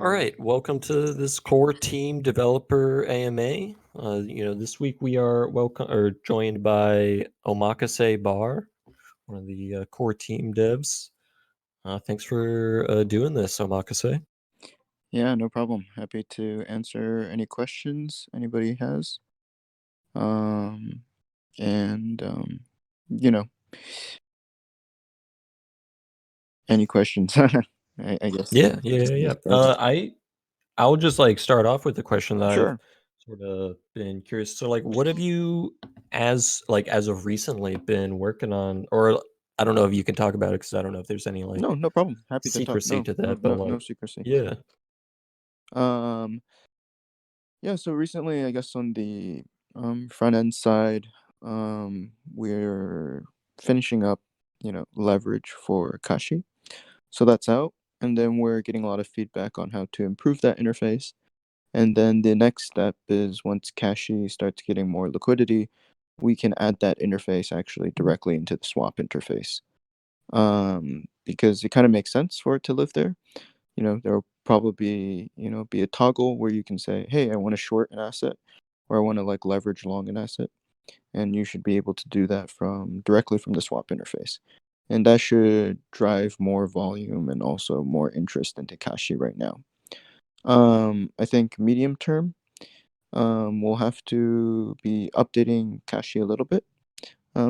All right, welcome to this core team developer AMA. This week we are joined by Omakase Bar, one of the core team devs. Thanks for doing this, Omakase. Yeah, no problem. Happy to answer any questions anybody has. Um, and you know, any questions? I guess Yeah, yeah, yeah, the yeah. best. I'll just like start off with the question that I've Sure. sort of been curious. So, like, what have you, as of recently, been working on? Or I don't know if you can talk about it because I don't know if there's any No, like no problem. Happy to talk. secrecy No, to no, that, but no, no like, secrecy. yeah. Um, yeah. So recently, I guess on the front end side, we're finishing up, leverage for Kashi. So that's out, and then we're getting a lot of feedback on how to improve that interface. And then the next step is once Cashi starts getting more liquidity, we can add that interface actually directly into the swap interface. Because it kind of makes sense for it to live there. There will probably be a toggle where you can say, hey, I want to short an asset or I want to like leverage long an asset. And you should be able to do that from directly from the swap interface. And that should drive more volume and also more interest into Kashi right now. I think medium term, we'll have to be updating Kashi a little bit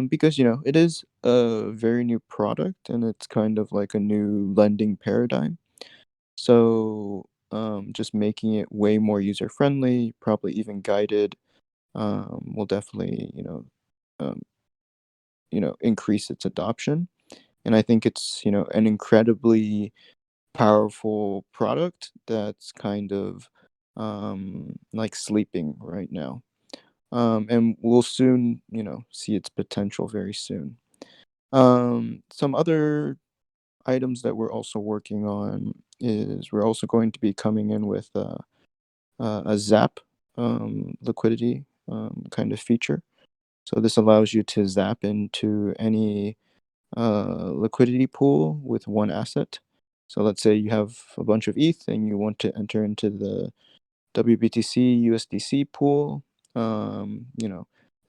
because it is a very new product and it's kind of like a new lending paradigm. So just making it way more user friendly, probably even guided, will definitely um, increase its adoption. And I think it's an incredibly powerful product that's kind of like sleeping right now. And we'll soon, see its potential very soon. Some other items that we're also working on is we're also going to be coming in with a Zap liquidity kind of feature. So this allows you to zap into any liquidity pool with one asset. So let's say you have a bunch of ETH and you want to enter into the WBTC USDC pool.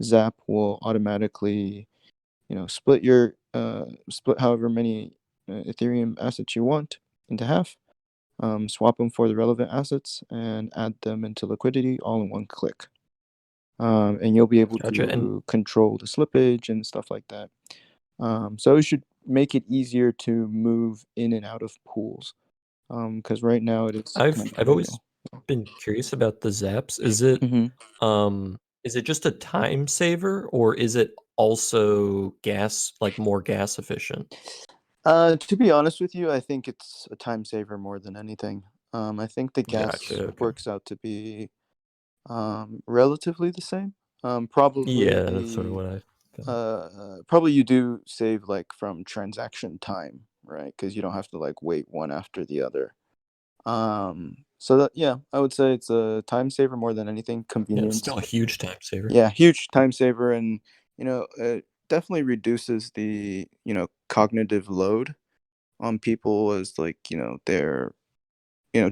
Zap will automatically split however many Ethereum assets you want into half, swap them for the relevant assets, and add them into liquidity all in one click. And you'll be able Gotcha. And to control the slippage and stuff like that. So it should make it easier to move in and out of pools. Because right now it is kind of I've always manual. been curious about the zaps. Hmm. Is it just a time saver or is it also more gas efficient? To be honest with you, I think it's a time saver more than anything. I think the gas Gotcha. Okay. works out to be relatively the same. Yeah, that's sort of Probably, what I thought. probably you do save like from transaction time, right? Because you don't have to like wait one after the other. So that yeah, I would say it's a time saver more than anything. Yeah, it's Convenience, still a huge time saver. yeah, huge time saver, and it definitely reduces the cognitive load on people as like they're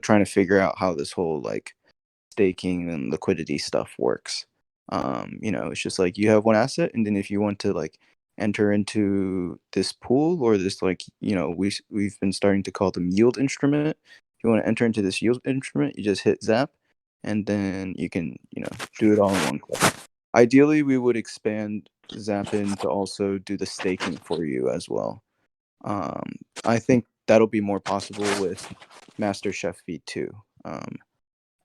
trying to figure out how this whole like staking and liquidity stuff works. It's just like you have one asset, and then if you want to like enter into this pool or this like we've been starting to call them yield instrument. If you want to enter into this yield instrument, you just hit zap, and then you can do it all in one click. Ideally, we would expand Zapin to also do the staking for you as well. I think that'll be more possible with MasterChef V2.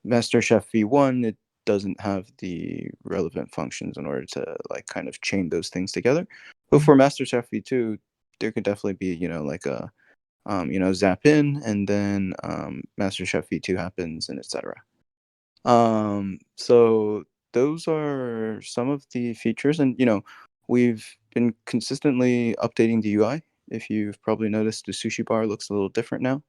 MasterChef V1, it doesn't have the relevant functions in order to like kind of chain those things together. But for MasterChef V2, there could definitely be, like a zap in and then MasterChef V2 happens and etc. So those are some of the features, and we've been consistently updating the UI. If you've probably noticed, the Sushi Bar looks a little different now.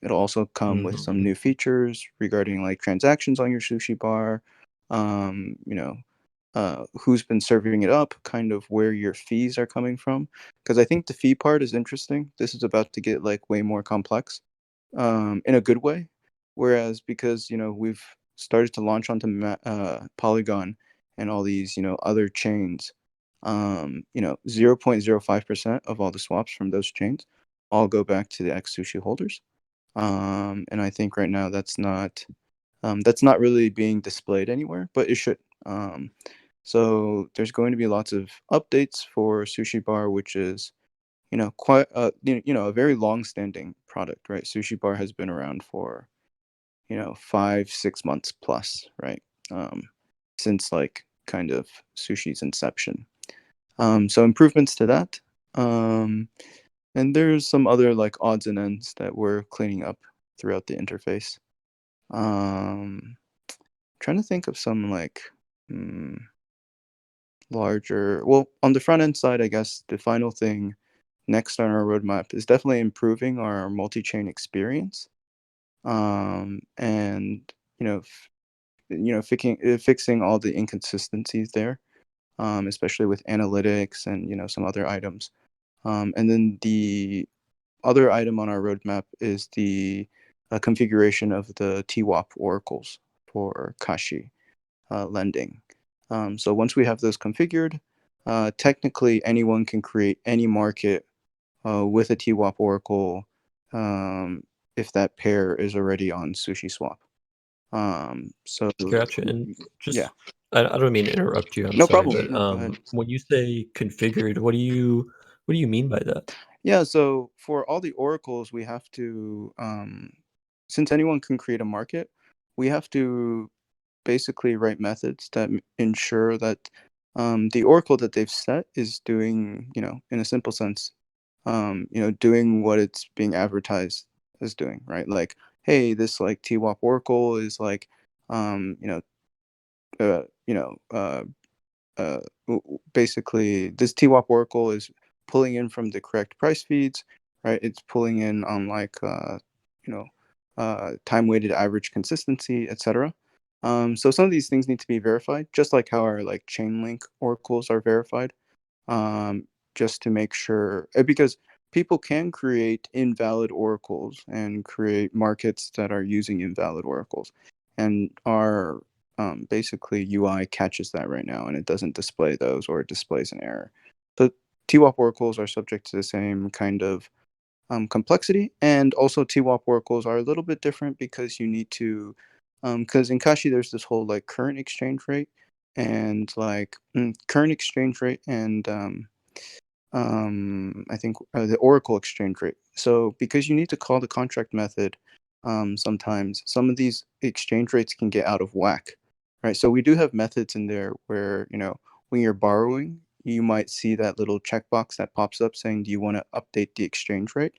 It'll also come with some Mhm. new features regarding like transactions on your Sushi Bar. Um, you know, who's been serving it up, kind of where your fees are coming from. Because I think the fee part is interesting. This is about to get like way more complex. in a good way. Whereas because we've started to launch onto Polygon and all these other chains, 0.05% of all the swaps from those chains all go back to the X Sushi holders. And I think right now that's not really being displayed anywhere, but it should. So there's going to be lots of updates for Sushi Bar, which is quite a very long-standing product, right? Sushi Bar has been around for 5-6 months plus, right? Since like kind of sushi's inception. So improvements to that. And there's some other like odds and ends that we're cleaning up throughout the interface. Trying to think of some like larger. Well, on the front end side, I guess the final thing next on our roadmap is definitely improving our multi-chain experience. And fixing all the inconsistencies there, especially with analytics and some other items. And then the other item on our roadmap is the configuration of the TWAP oracles for Kashi lending. So once we have those configured, technically anyone can create any market with a TWAP oracle if that pair is already on SushiSwap. So Gotcha. And yeah, just, I don't mean to interrupt you. I'm no sorry, problem. but No, go ahead. when you say configured, what do you mean by that? Yeah, so for all the oracles, we have to, since anyone can create a market, we have to basically write methods that ensure that the oracle that they've set is doing, in a simple sense, doing what it's being advertised as doing, right? Like, hey, this like TWAP oracle is like, you know, uh, you know, uh, basically this TWAP oracle is pulling in from the correct price feeds, right? It's pulling in on like you know time weighted average consistency, etc. So some of these things need to be verified, just like how our like chain link oracles are verified, um, just to make sure because people can create invalid oracles and create markets that are using invalid oracles, and our basically UI catches that right now, and it doesn't display those or it displays an error. So TWAP oracles are subject to the same kind of complexity, and also TWAP oracles are a little bit different because you need to, because in Kashi there's this whole like current exchange rate and like current exchange rate and I think the Oracle exchange rate. So because you need to call the contract method, sometimes some of these exchange rates can get out of whack, right? So we do have methods in there where when you're borrowing, you might see that little checkbox that pops up saying, "Do you want to update the exchange rate?"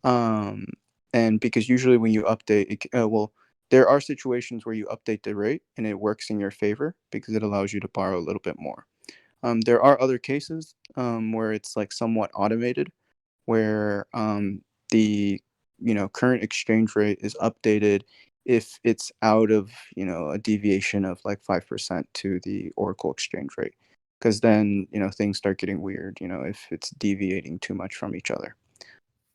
Um, and because usually when you update, well, there are situations where you update the rate and it works in your favor because it allows you to borrow a little bit more. There are other cases where it's like somewhat automated, where the current exchange rate is updated if it's out of a deviation of like 5% to the Oracle exchange rate, because then things start getting weird. If it's deviating too much from each other.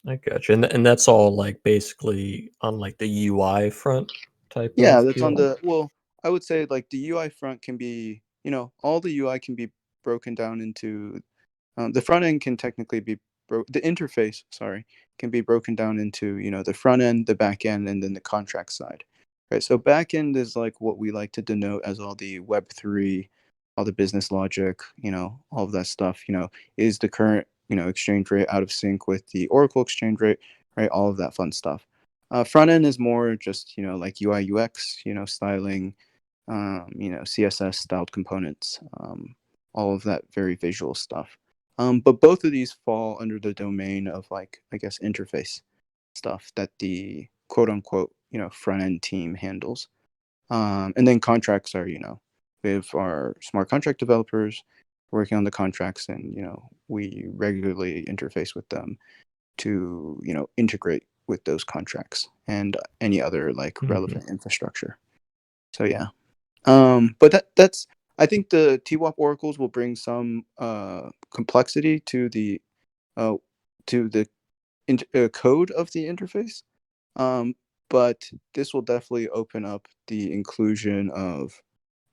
I gotcha. And that's all like basically on like the UI front type Yeah, of that's on deal. the well, I would say like the UI front can be, all the UI can be broken down into the front end can technically be the interface, sorry, can be broken down into, the front end, the back end, and then the contract side. Right. So back end is like what we like to denote as all the Web3, all the business logic, all of that stuff, is the current, exchange rate out of sync with the Oracle exchange rate, right? All of that fun stuff. Front end is more just, like UI UX, styling, CSS styled components, all of that very visual stuff. But both of these fall under the domain of like, I guess, interface stuff that the quote unquote, front end team handles. And then contracts are, we have our smart contract developers working on the contracts, and, we regularly interface with them to, integrate with those contracts and any other like Mhm. relevant infrastructure. So yeah. But that's I think the TWAP oracles will bring some complexity uh, to the code of the interface. But this will definitely open up the inclusion of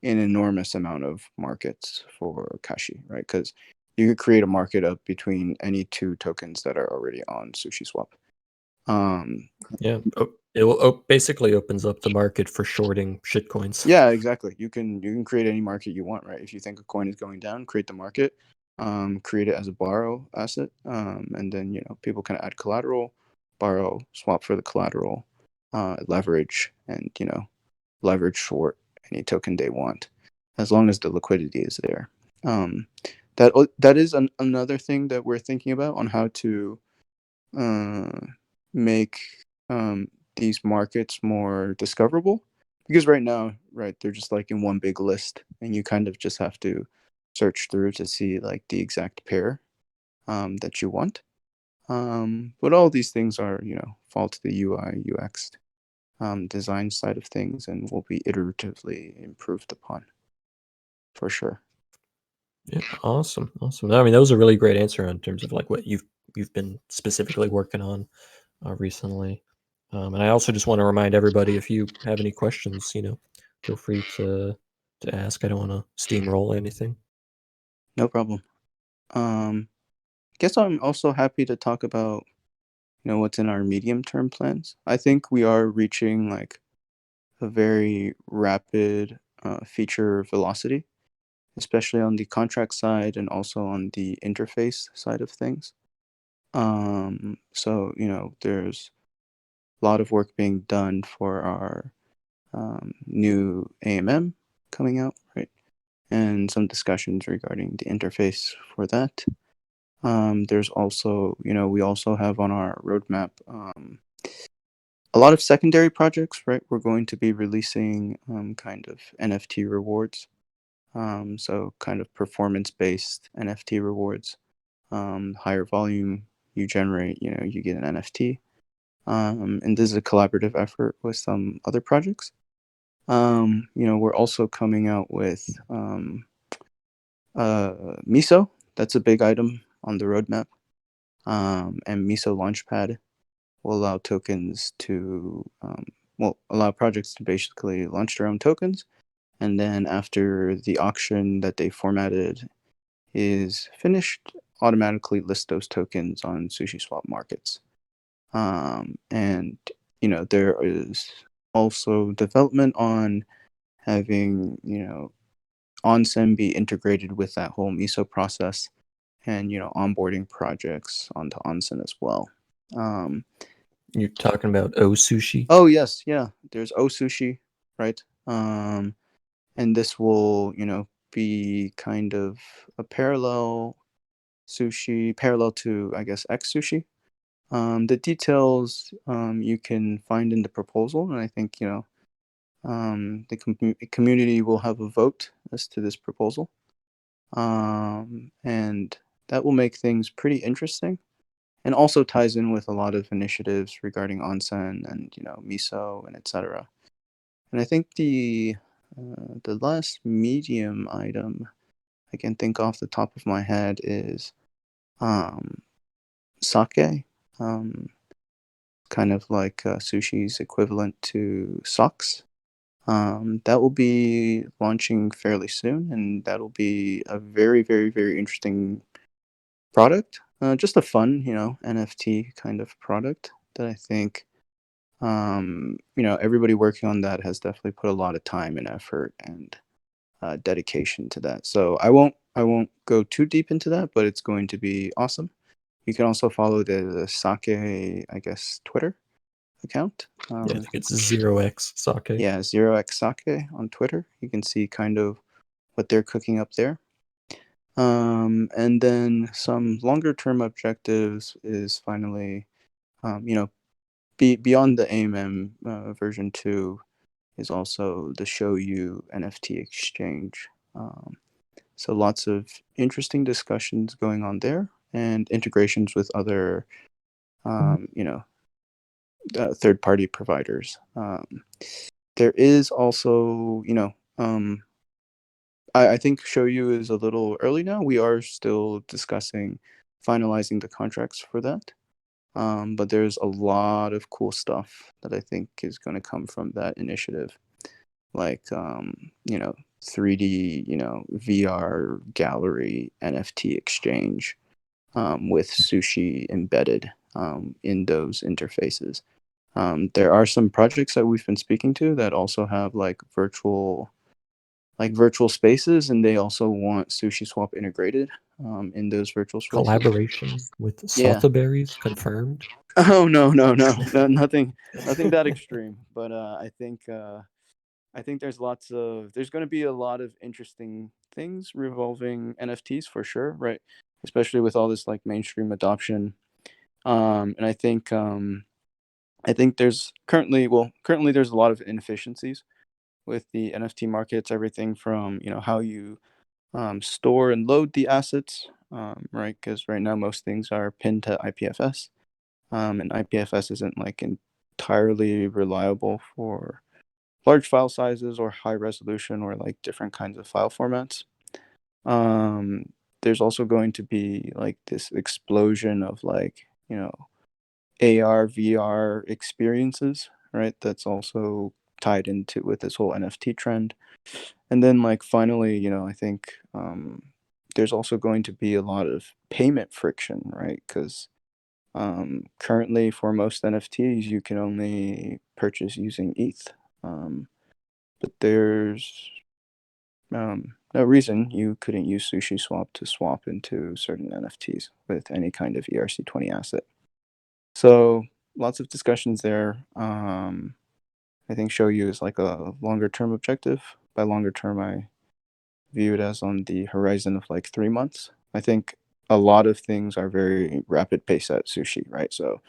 an enormous amount of markets for Kashi, right? Because you could create a market up between any two tokens that are already on SushiSwap. Yeah, it basically opens up the market for shorting shitcoins. Yeah, exactly. You can create any market you want, right? If you think a coin is going down, create the market, create it as a borrow asset, and then people can add collateral, borrow, swap for the collateral, leverage, and leverage short any token they want, as long as the liquidity is there. Um, that is another thing that we're thinking about on how to uh, make these markets more discoverable, because right now, right, they're just like in one big list, and you kind of just have to search through to see like the exact pair that you want. But all these things are fall to the UI UX design side of things, and will be iteratively improved upon for sure. Yeah, awesome, awesome. I mean, that was a really great answer in terms of like what you've been specifically working on recently. And I also just want to remind everybody, if you have any questions, feel free to ask. I don't want to steamroll anything. No problem. um Guess I'm also happy to talk about what's in our medium term plans. I think we are reaching like a very rapid feature velocity, especially on the contract side and also on the interface side of things. So there's a lot of work being done for our new AMM coming out, right? And some discussions regarding the interface for that. There's also, we also have on our roadmap a lot of secondary projects, right? We're going to be releasing kind of NFT rewards. So kind of performance-based NFT rewards. Higher volume you generate, you get an NFT. And this is a collaborative effort with some other projects. We're also coming out with Miso. That's a big item on the roadmap. And Miso Launchpad will allow tokens to, allow projects to basically launch their own tokens. And then after the auction that they formatted is finished, automatically list those tokens on SushiSwap markets. And there is also development on having onsen be integrated with that whole miso process, and onboarding projects onto onsen as well. um, You're talking about O Sushi. oh yes, yeah, there's O Sushi, right? And this will be kind of a parallel to, I guess, X Sushi. The details you can find in the proposal, and I think the community will have a vote as to this proposal, and that will make things pretty interesting, and also ties in with a lot of initiatives regarding onsen and miso and etc. And I think the last medium item I can think off the top of my head is um, sake, um, kind of like sushi's equivalent to socks. That will be launching fairly soon, and that'll be a very, very, very interesting product. Just a fun, NFT kind of product that I think, everybody working on that has definitely put a lot of time and effort and dedication to that. So I won't go too deep into that, but it's going to be awesome. You can also follow the Sake, I guess, Twitter account. Yeah, I think it's 0x sake. Yeah, 0x Sake on Twitter. You can see kind of what they're cooking up there. And then some longer term objectives is finally, beyond the AMM version 2 is also the Show You NFT exchange. So lots of interesting discussions going on there, and integrations with other, third party providers. There is also, I think Show You is a little early now. We are still discussing finalizing the contracts for that. But there's a lot of cool stuff that I think is going to come from that initiative, like 3D, VR gallery, NFT exchange, with sushi embedded in those interfaces. There are some projects that we've been speaking to that also have virtual spaces, and they also want Sushi Swap integrated in those virtual spaces. Collaboration with Yeah. Saltaberries confirmed. Oh no, nothing that extreme. But I think there's going to be a lot of interesting things revolving NFTs for sure, right? Especially with all this like mainstream adoption. And I think currently there's a lot of inefficiencies with the NFT markets. Everything from how you store and load the assets, right? Because right now most things are pinned to IPFS, and IPFS isn't like entirely reliable for large file sizes or high resolution or like different kinds of file formats. There's also going to be like this explosion of like AR VR experiences, right? That's also tied into with this whole NFT trend. And then like finally, I think there's also going to be a lot of payment friction, right? Because currently for most NFTs you can only purchase using ETH. But there's no reason you couldn't use Sushi Swap to swap into certain NFTs with any kind of ERC20 asset. So lots of discussions there. I think show you is like a longer term objective. By longer term, I view it as on the horizon of like 3 months. I think a lot of things are very rapid pace at Sushi, right? So,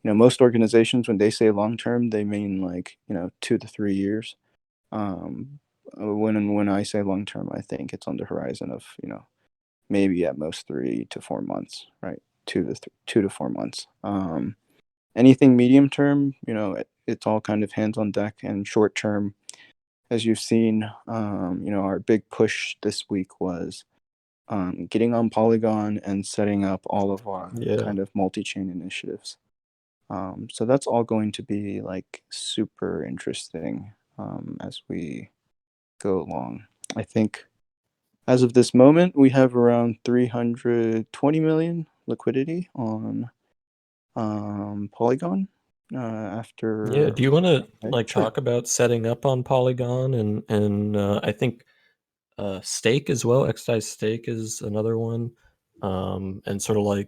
most organizations, when they say long term, they mean like, 2 to 3 years. When I say long term, I think it's on the horizon of, maybe at most 3 to 4 months, right? 2 to 4 months. Anything medium term, it's all kind of hands on deck, and short term, as you've seen, our big push this week was getting on Polygon and setting up all of our Yeah. kind of multi-chain initiatives. So that's all going to be like super interesting as we go along. I think as of this moment, we have around 320 million liquidity on Polygon. Yeah. After, Do you want to okay, like sure. talk about setting up on Polygon and I think stake as well? XDAI stake is another one. And sort of like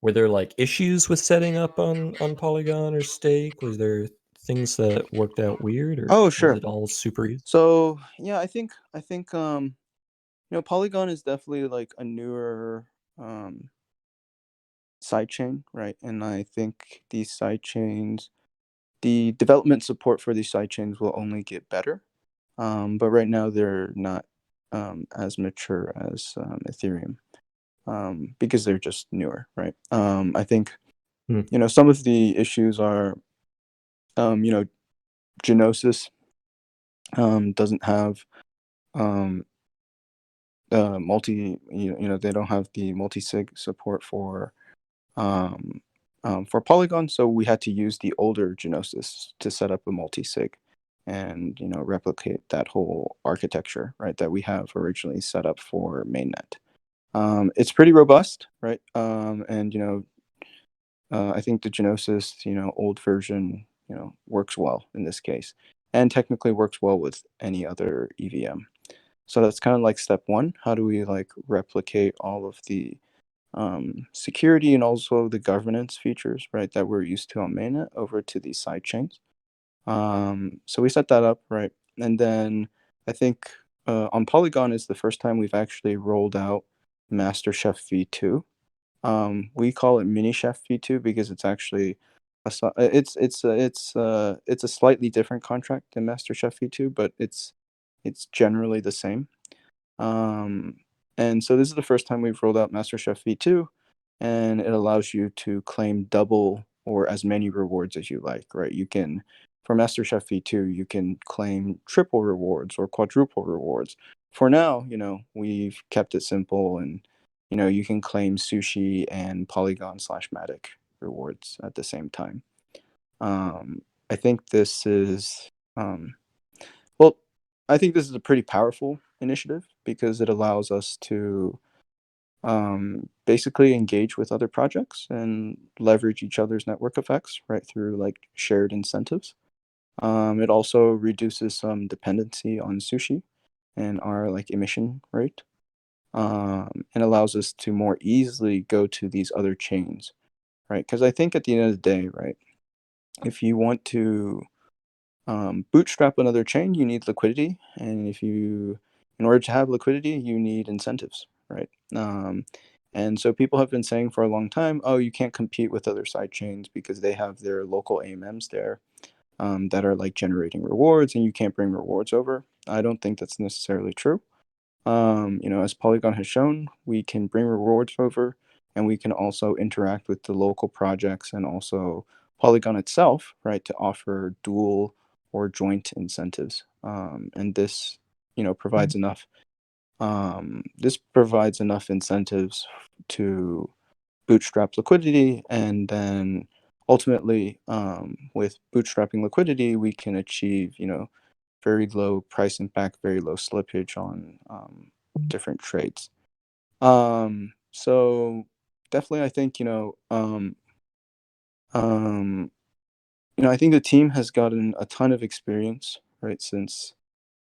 were there like issues with setting up on Polygon or stake? Was there things that worked out weird or Oh, was sure. it all super easy? So yeah, I think Polygon is definitely like a newer um sidechain, right? And I think these sidechains, the development support for these sidechains will only get better. But right now they're not as mature as Ethereum, because they're just newer, right? I think Hmm. some of the issues are, um, you know, Genosis doesn't have um, they don't have the multi-sig support um, for Polygon, so we had to use the older Genosis to set up a multi-sig and replicate that whole architecture, right, that we have originally set up for mainnet. It's pretty robust, right? And I think the Genosis, old version, works well in this case, and technically works well with any other EVM. So that's kind of like step one. How do we like replicate all of the security and also the governance features, right, that we're used to on mainnet over to these side chains? So we set that up, right, and then I think on Polygon is the first time we've actually rolled out MasterChef V2. We call it Mini Chef V2 because it's actually it's a slightly different contract than MasterChef V2, but it's generally the same. Um, and so this is the first time we've rolled out MasterChef V2, and it allows you to claim double or as many rewards as you like, right? You can, for MasterChef V2, you can claim triple rewards or quadruple rewards. For now, we've kept it simple, and you can claim sushi and Polygon slash Matic. rewards at the same time. I think this is well, I think this is a pretty powerful initiative because it allows us to basically engage with other projects and leverage each other's network effects right through like shared incentives. It also reduces some dependency on sushi and our like emission rate, and allows us to more easily go to these other chains, right? Because I think at the end of the day, right, if you want to bootstrap another chain, you need liquidity, and in order to have liquidity, you need incentives, right? And so people have been saying for a long time, oh, you can't compete with other side chains because they have their local AMMs there, that are like generating rewards, and you can't bring rewards over. I don't think that's necessarily true. As Polygon has shown, we can bring rewards over, and we can also interact with the local projects and also Polygon itself, right, to offer dual or joint incentives. And this, provides enough. This provides enough incentives to bootstrap liquidity, and then ultimately, with bootstrapping liquidity, we can achieve, very low price impact, very low slippage on different trades. So definitely, I think um, I think the team has gotten a ton of experience, right, since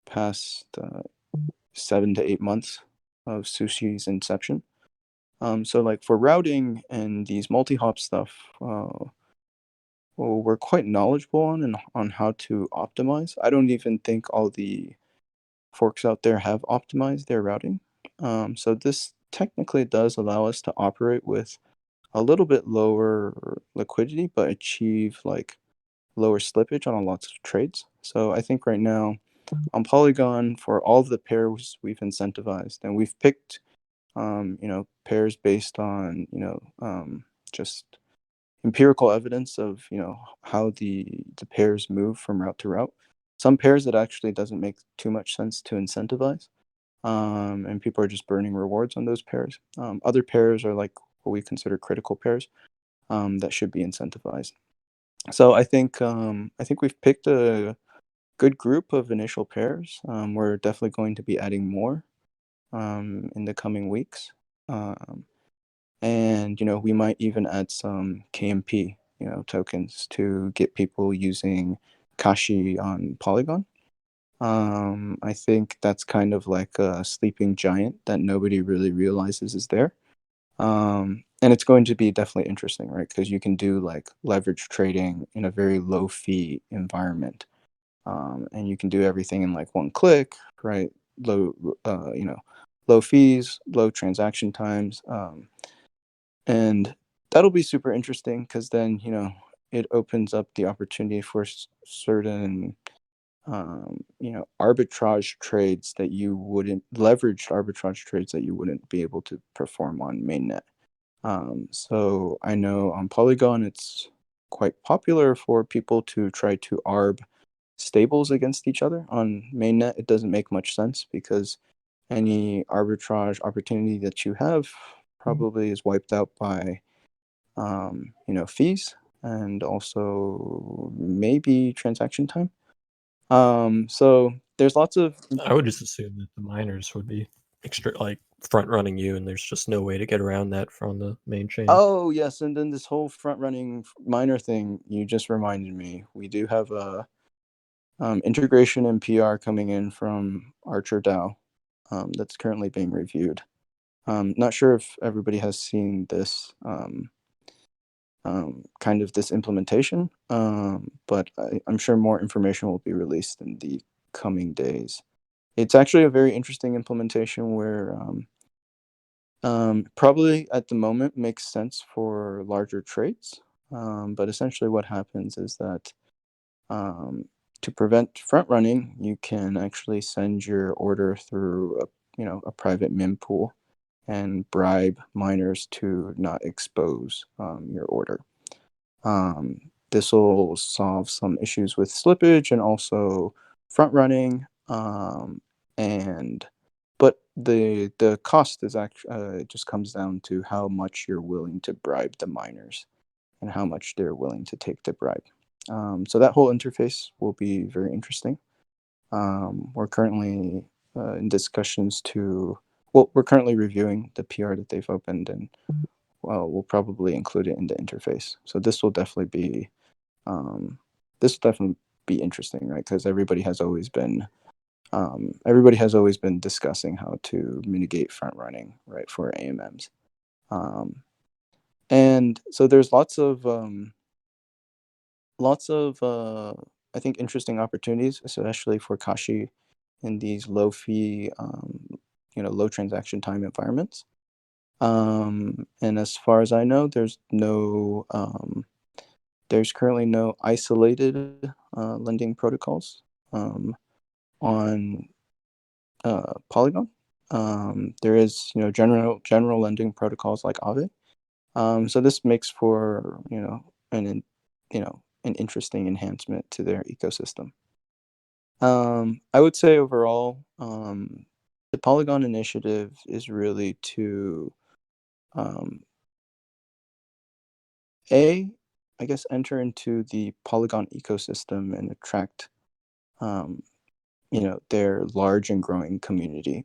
past 7 to 8 months of Sushi's inception. So like for routing and these multi-hop stuff, well, we're quite knowledgeable on and on how to optimize. I don't even think all the forks out there have optimized their routing. So this technically does allow us to operate with a little bit lower liquidity, but achieve like lower slippage on lots of trades. So I think right now on Polygon, for all of the pairs we've incentivized, and we've picked, pairs based on, just empirical evidence of, how the pairs move from route to route. Some pairs it actually doesn't make too much sense to incentivize, and people are just burning rewards on those pairs. Other pairs are like what we consider critical pairs, that should be incentivized. So I think we've picked a good group of initial pairs. We're definitely going to be adding more in the coming weeks, and we might even add some KMP tokens to get people using Kashi on Polygon. I think that's kind of like a sleeping giant that nobody really realizes is there. And it's going to be definitely interesting, right? Because you can do like leverage trading in a very low fee environment. And you can do everything in like one click, right? Low, low fees, low transaction times. And that'll be super interesting because then, it opens up the opportunity for certain arbitrage trades that you wouldn't leverage arbitrage trades that you wouldn't be able to perform on mainnet. So I know on Polygon it's quite popular for people to try to arb stables against each other. On mainnet it doesn't make much sense because any arbitrage opportunity that you have probably is wiped out by fees and also maybe transaction time. So there's lots of I would just assume that the miners would be extra like front running you, and there's just no way to get around that from the main chain. oh yes, and then this whole front running miner thing you just reminded me. We do have a integration and PR coming in from Archer DAO, that's currently being reviewed. Not sure if everybody has seen this kind of this implementation, but I'm sure more information will be released in the coming days. It's actually a very interesting implementation where probably at the moment makes sense for larger trades, but essentially what happens is that um, to prevent front running, you can actually send your order through a private mempool and bribe miners to not expose your order. This will solve some issues with slippage and also front running. And but the cost is actually, it just comes down to how much you're willing to bribe the miners. and how much they're willing to take to bribe. So that whole interface will be very interesting. We're currently in discussions we're currently reviewing the PR that they've opened, and we'll probably include it in the interface. So um, this will definitely be interesting, right? Because everybody has always been discussing how to mitigate front running, right, for AMMs. And so there's lots of I think interesting opportunities, especially for Kashi in these low fee, low transaction time environments. And as far as I know, there's currently no isolated lending protocols on Polygon. There is, general lending protocols like Aave. So this makes for, an interesting enhancement to their ecosystem. I would say overall, the Polygon initiative is really to, um, a, I guess, enter into the Polygon ecosystem and attract, um, their large and growing community.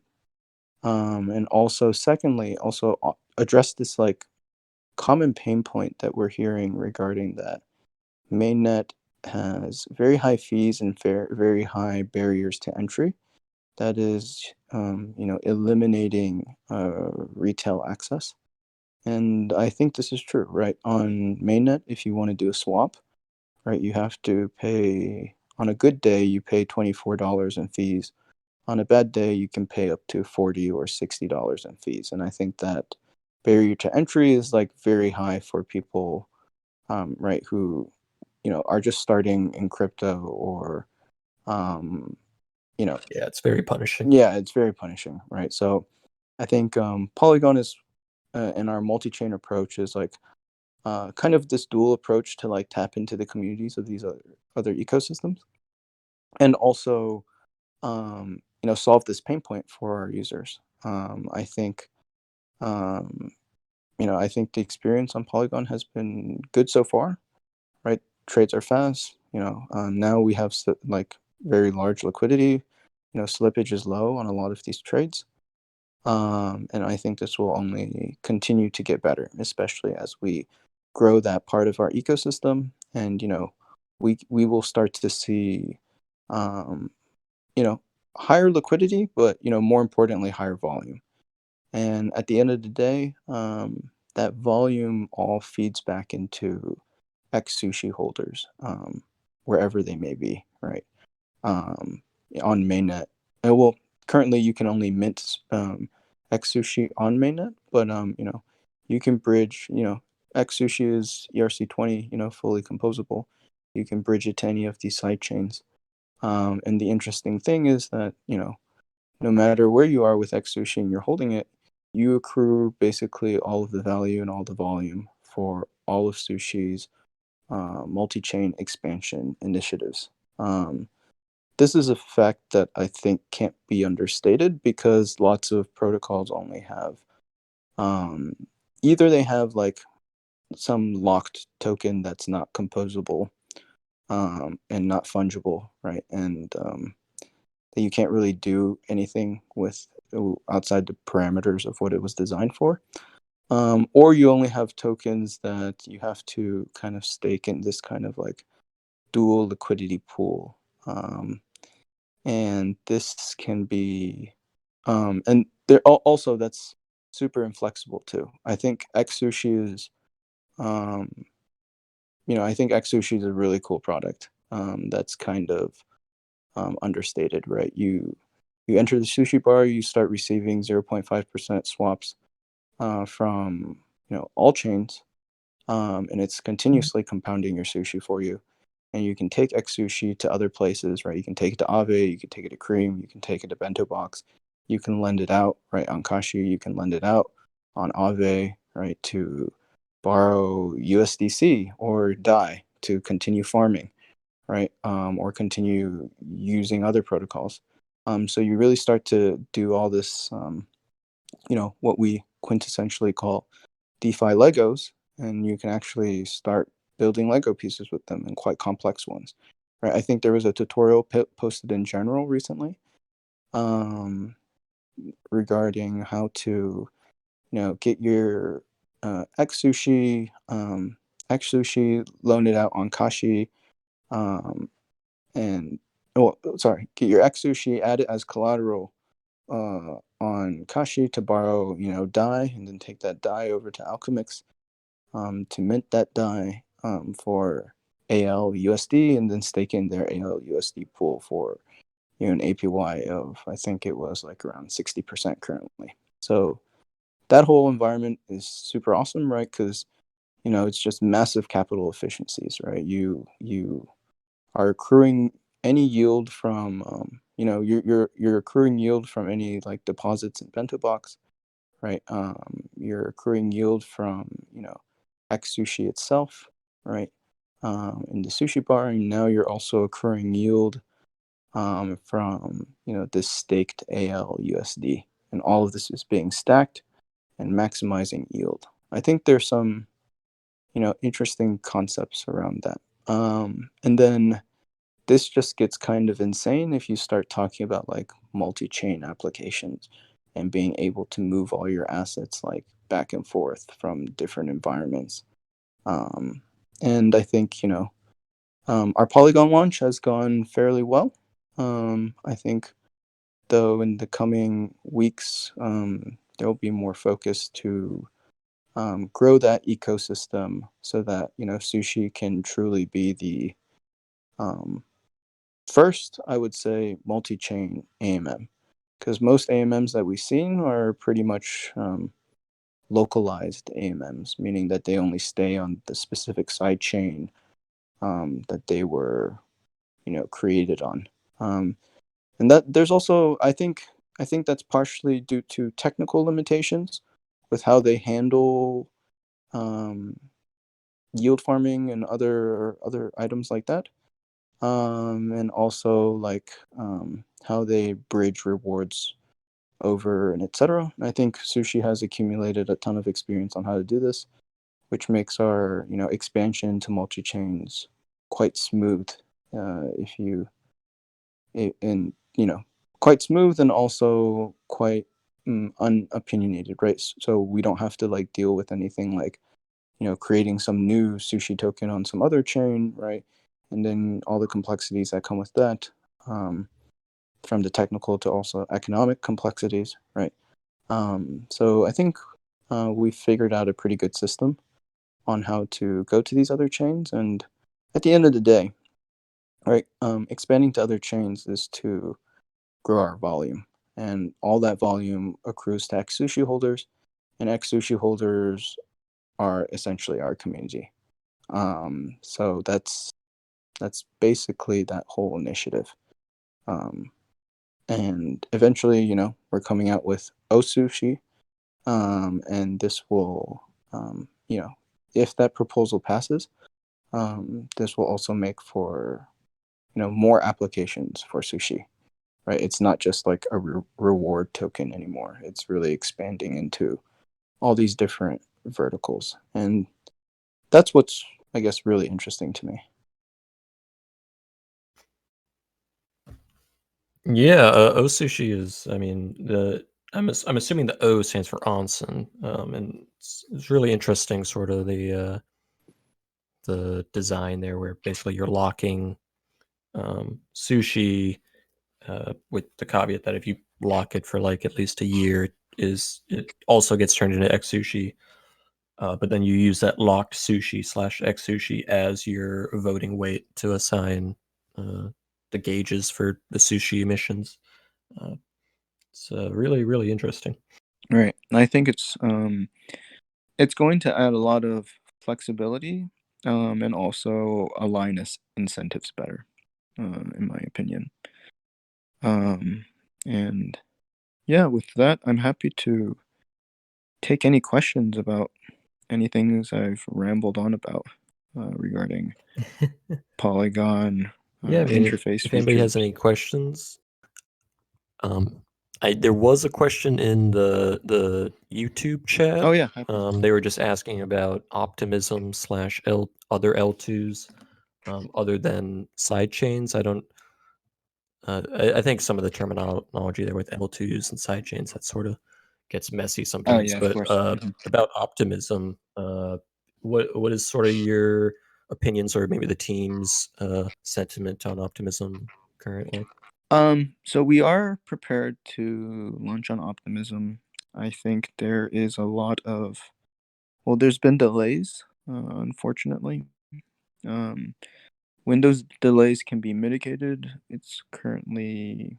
And also, secondly, also address this like common pain point that we're hearing regarding that mainnet has very high fees and very high barriers to entry. That is, eliminating retail access. And I think this is true, right? On mainnet, if you want to do a swap, right, you have to pay, on a good day, you pay $24 in fees. On a bad day, you can pay up to $40 or $60 in fees. And I think that barrier to entry is like very high for people, right, who, are just starting in crypto or, um, Yeah, it's very punishing. yeah, it's very punishing, right? So I think Polygon is, in our multi-chain approach is like kind of this dual approach to like tap into the communities of these other ecosystems, and also solve this pain point for our users. I think I think the experience on Polygon has been good so far, right? Trades are fast. Now we have like very large liquidity. Slippage is low on a lot of these trades. And I think this will only continue to get better, especially as we grow that part of our ecosystem. And we will start to see, um, you know, higher liquidity, but more importantly, higher volume. And at the end of the day, that volume all feeds back into X sushi holders, wherever they may be, right? Um, on mainnet. Well, currently you can only mint X sushi on mainnet, but you can bridge. X sushi is ERC20, fully composable. You can bridge it to any of these side chains. And the interesting thing is that no matter where you are with X sushi and you're holding it, you accrue basically all of the value and all the volume for all of sushi's multi-chain expansion initiatives. This is a fact that I think can't be understated because lots of protocols only have um, either they have like some locked token that's not composable and not fungible, right? And that you can't really do anything with outside the parameters of what it was designed for. Or you only have tokens that you have to kind of stake in this kind of like dual liquidity pool. And this can be and there also that's super inflexible too. I think X Sushi is um I think X Sushi is a really cool product that's kind of understated, right? You enter the Sushi Bar, you start receiving 0.5% swaps from all chains, and it's continuously compounding your sushi for you. And you can take X Sushi to other places, right? You can take it to Aave, you can take it to Cream, you can take it to Bento Box, you can lend it out, right? On Kashi, you can lend it out on Aave, right? To borrow USDC or DAI to continue farming, right? Or continue using other protocols. So you really start to do all this, what we quintessentially call DeFi Legos, and you can actually start building Lego pieces with them, and quite complex ones. Right? I think there was a tutorial posted in general recently, regarding how to, get your X sushi, loan it out on Kashi, um, and sorry, get your X sushi, add it as collateral on Kashi to borrow, dye, and then take that dye over to Alchemix, to mint that dye, for ALUSD, and then stake in their ALUSD pool for, an APY of, I think it was like around 60% currently. So that whole environment is super awesome, right? Because it's just massive capital efficiencies, right? You are accruing any yield from, you're accruing yield from any like deposits in bento box, right? You're accruing yield from, X sushi itself, right? In the sushi bar, and now you're also accruing yield, from, this staked ALUSD, and all of this is being stacked and maximizing yield. I think there's some, interesting concepts around that. And then this just gets kind of insane if you start talking about like multi-chain applications and being able to move all your assets like back and forth from different environments. Um, and I think, our Polygon launch has gone fairly well. I think, though, in the coming weeks, there will be more focus to, grow that ecosystem so that, sushi can truly be the, um, first, I would say, multi-chain AMM, because most AMMs that we've seen are pretty much, localized AMMs, meaning that they only stay on the specific side chain, that they were, created on. And that there's also, I think that's partially due to technical limitations with how they handle, um, yield farming and other items like that, and also like, how they bridge rewards over and etc. I think Sushi has accumulated a ton of experience on how to do this, which makes our, expansion to multi chains quite smooth. If you and quite smooth, and also quite, unopinionated, right? So we don't have to like deal with anything like, creating some new sushi token on some other chain, right? And then all the complexities that come with that, from the technical to also economic complexities, right? So I think, we figured out a pretty good system on how to go to these other chains, and at the end of the day, right, expanding to other chains is to grow our volume, and all that volume accrues to X sushi holders, and X sushi holders are essentially our community. So that's basically that whole initiative. Um, and eventually, we're coming out with O Sushi, and this will, if that proposal passes, this will also make for, more applications for sushi, right? It's not just like a reward token anymore. It's really expanding into all these different verticals, and that's what's, I guess, really interesting to me. Yeah, Osushi is. I mean, I'm assuming the O stands for onsen, and it's really interesting, sort of the design there, where basically you're locking, sushi, with the caveat that if you lock it for like at least a year, is it also gets turned into X sushi. But then you use that locked sushi slash X sushi as your voting weight to assign, uh, the gauges for the sushi emissions. Uh, it's really, really interesting. Right. I think it's going to add a lot of flexibility, and also align us incentives better, in my opinion. Um, and yeah, with that, I'm happy to take any questions about any things I've rambled on about, regarding Polygon, Yeah, I mean, interface if anybody has features. any questions, um, There was a question in the YouTube chat. Oh yeah, happy. They were just asking about optimism slash other L2s, other than side chains. I don't. I think some of the terminology there with L2s and side chains, that sort of gets messy Oh sometimes. yeah, of But course. about optimism, what is sort of your opinions, or maybe the team's sentiment on optimism currently? So we are prepared to launch on Optimism. I think there is a lot of, well, there's been delays, unfortunately. Um, when those delays can be mitigated, it's currently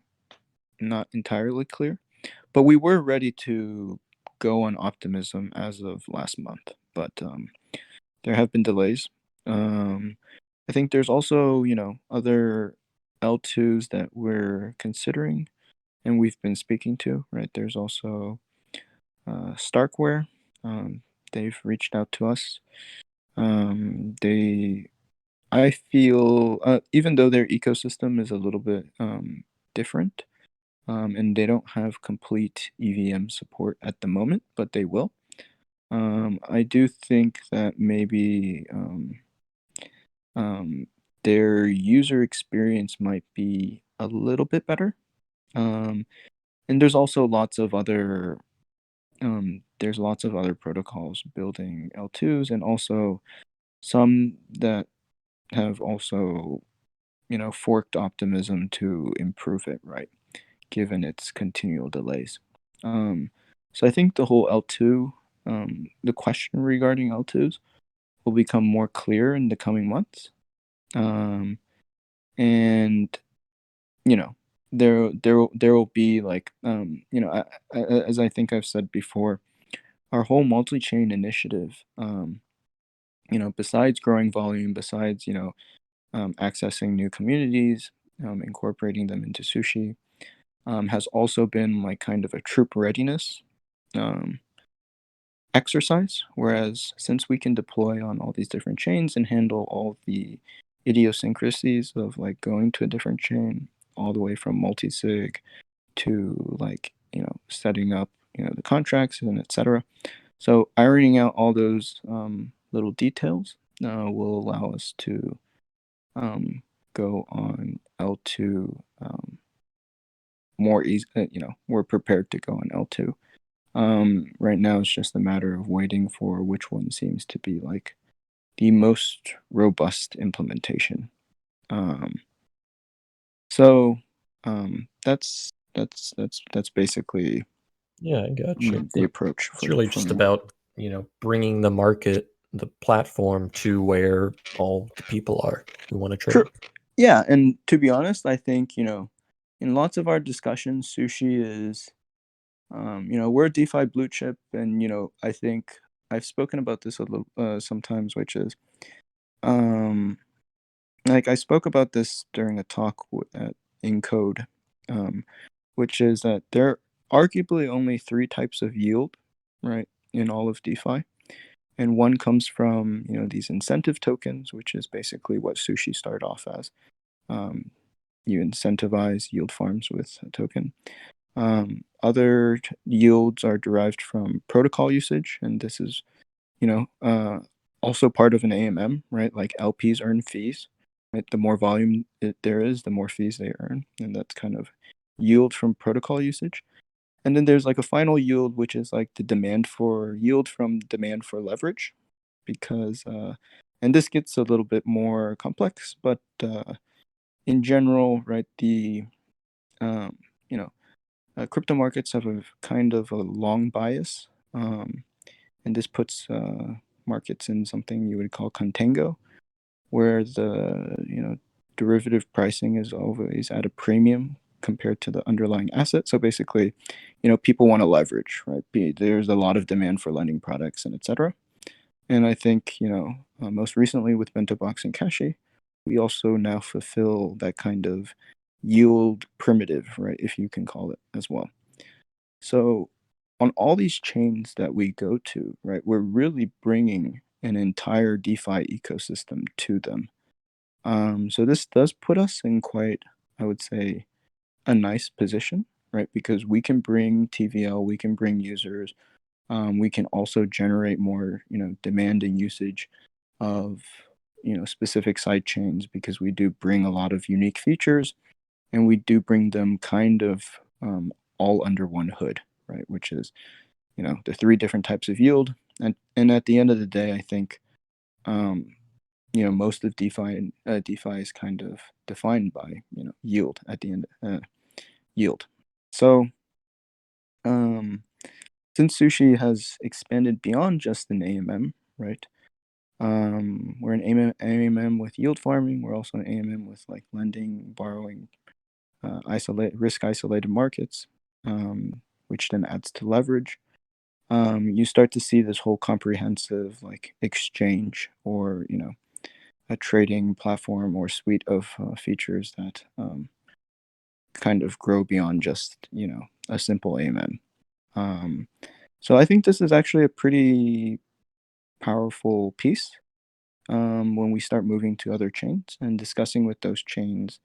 not entirely clear. But we were ready to go on Optimism as of last month, but there have been delays. Um, I think there's also, other L2s that we're considering and we've been speaking to, right? There's also Starkware. They've reached out to us. I feel, even though their ecosystem is a little bit different, and they don't have complete EVM support at the moment, but they will. I do think that maybe their user experience might be a little bit better. And there's lots of other protocols building L2s, and also some that have also forked Optimism to improve it, right? Given its continual delays. So I think the whole L2, the question regarding L2s will become more clear in the coming months. And you know, there will be like as I think I've said before, our whole multi-chain initiative, besides growing volume, besides accessing new communities, incorporating them into sushi, has also been like kind of a troop readiness um, exercise. Whereas since we can deploy on all these different chains and handle all the idiosyncrasies of like going to a different chain, all the way from multi-sig to like setting up the contracts and etc. So ironing out all those little details will allow us to um, go on L2 more easy. We're prepared to go on L2. Right now, it's just a matter of waiting for which one seems to be like the most robust implementation. Um, so that's basically Yeah, I gotcha. the approach It's for really for just now. about, bringing the market, the platform to where all the people are who want to True. trade. Yeah, and to be honest, I think in lots of our discussions, sushi is we're a DeFi blue chip, and I think I've spoken about this a little sometimes, which is like I spoke about this during a talk at Encode, um, which is that there are arguably only three types of yield, right, in all of DeFi, and one comes from these incentive tokens, which is basically what sushi started off as. Um, you incentivize yield farms with a token. Other yields are derived from protocol usage, and this is, you know, uh, also part of an AMM, right? Like LPs earn fees, right? The more volume there is, the more fees they earn, and that's kind of yield from protocol usage. And then there's like a final yield, which is like the demand for yield from demand for leverage, because, and this gets a little bit more complex, but in general, right, um, you know, crypto markets have a kind of a long bias, and this puts markets in something you would call contango, where the derivative pricing is always at a premium compared to the underlying asset. So basically, people want to leverage, right? There's a lot of demand for lending products and etc. And I think most recently with Bento Box and Cache, we also now fulfill that kind of yield primitive, right? If you can call it as well. So on all these chains that we go to, right, we're really bringing an entire DeFi ecosystem to them. So this does put us in quite, I would say, a nice position, right? Because we can bring TVL, we can bring users, we can also generate more, demand and usage of, specific side chains, because we do bring a lot of unique features, and we do bring them kind of all under one hood, right? Which is, the three different types of yield, and at the end of the day, I think, most of DeFi is kind of defined by yield at the end, yield. So, since Sushi has expanded beyond just an AMM, right? We're an AMM with yield farming. We're also an AMM with like lending, borrowing, risk isolated markets, which then adds to leverage. You start to see this whole comprehensive like exchange, or a trading platform or suite of features that kind of grow beyond just a simple AMM. So I think this is actually a pretty powerful piece when we start moving to other chains and discussing with those chains,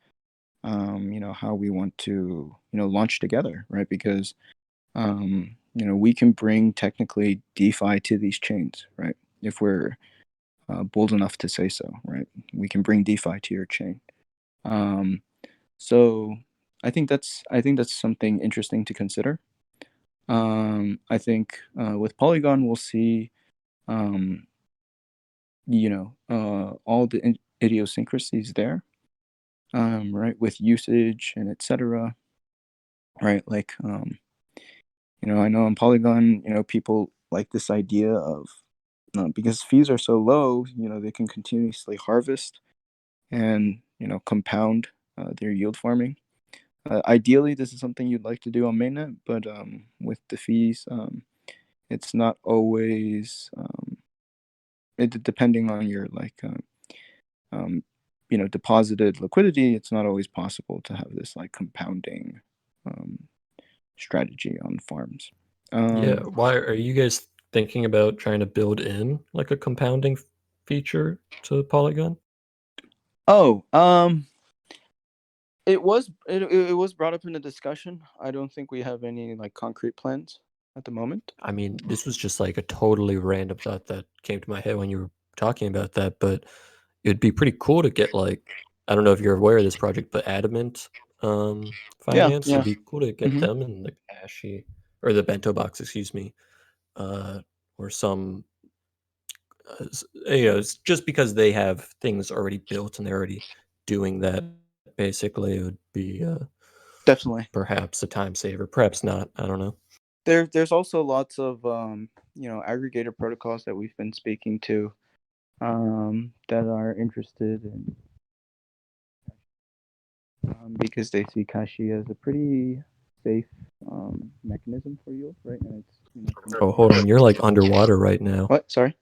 how we want to, launch together, right? Because, we can bring technically DeFi to these chains, right? If we're bold enough to say so, right? We can bring DeFi to your chain. So I think that's something interesting to consider. I think with Polygon, we'll see, um, all the idiosyncrasies there, right, with usage and etc. Right, like, I know on Polygon, people like this idea of, because fees are so low, they can continuously harvest and compound their yield farming. Ideally, this is something you'd like to do on mainnet, but with the fees, it's not always. Depending on your like, um, deposited liquidity, it's not always possible to have this like compounding um, strategy on farms. Yeah, Um, why are you guys thinking about trying to build in like a compounding feature to Polygon? oh, it was brought up in the discussion. I don't think we have any like concrete plans at the moment. I mean, this was just like a totally random thought that came to my head when you were talking about that, but it'd be pretty cool to get like, I don't know if you're aware of this project, but Adamant Yeah, Finance, it'd yeah. be cool to get Hmm. them in the Cashy or the Bento Box, excuse me, uh, or some, it's just because they have things already built and they're already doing that. Basically, it would be Definitely. perhaps a time saver, perhaps not. I don't know. There's also lots of aggregator protocols that we've been speaking to, that are interested in, because they see Kashi as a pretty safe mechanism for yield, right? And it's Oh, hold on, you're like underwater right now. what? Sorry.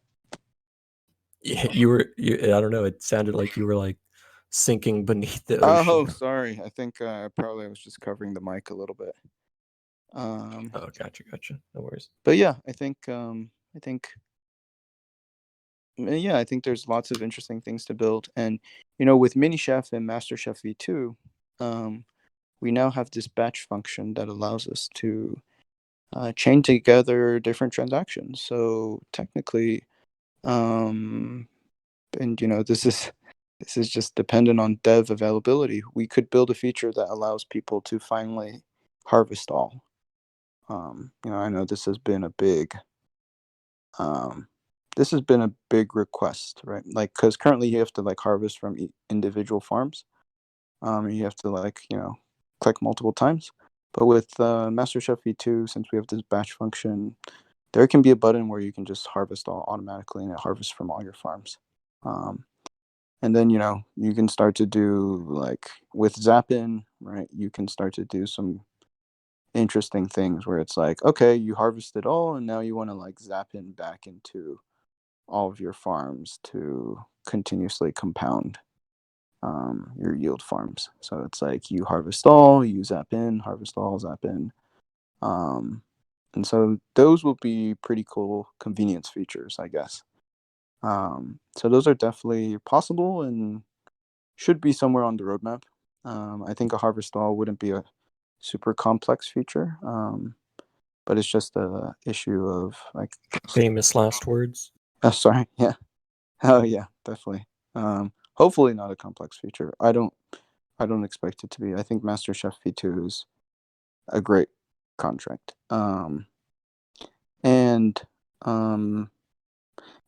You were, I don't know. It sounded like you were like sinking beneath the Oh, ocean. sorry. I think probably was just covering the mic a little bit. Um, Oh, gotcha. No worries. but yeah, I think there's lots of interesting things to build, and with Mini Chef and Master Chef V2, we now have this batch function that allows us to chain together different transactions. So technically, um, and this is just dependent on dev availability. We could build a feature that allows people to finally harvest all. I know um, this has been a big request, right? Like, because currently you have to like harvest from individual farms. You have to like click multiple times. But with MasterChef V2, since we have this batch function, there can be a button where you can just harvest all automatically, and it harvests from all your farms. Um, and then you can start to do like with Zapin, right? You can start to do some interesting things where it's like, okay, you harvested all, and now you want to like zap in back into all of your farms to continuously compound your yield farms. So it's like you harvest all, you zap in, harvest all, zap in. Um, and so those will be pretty cool convenience features, I guess. So those are definitely possible and should be somewhere on the roadmap. I think a harvest all wouldn't be super complex feature. But it's just a issue of like Famous last words. oh, sorry, yeah. Oh yeah, definitely. Hopefully not a complex feature. I don't expect it to be. I think MasterChef V2 is a great contract. And um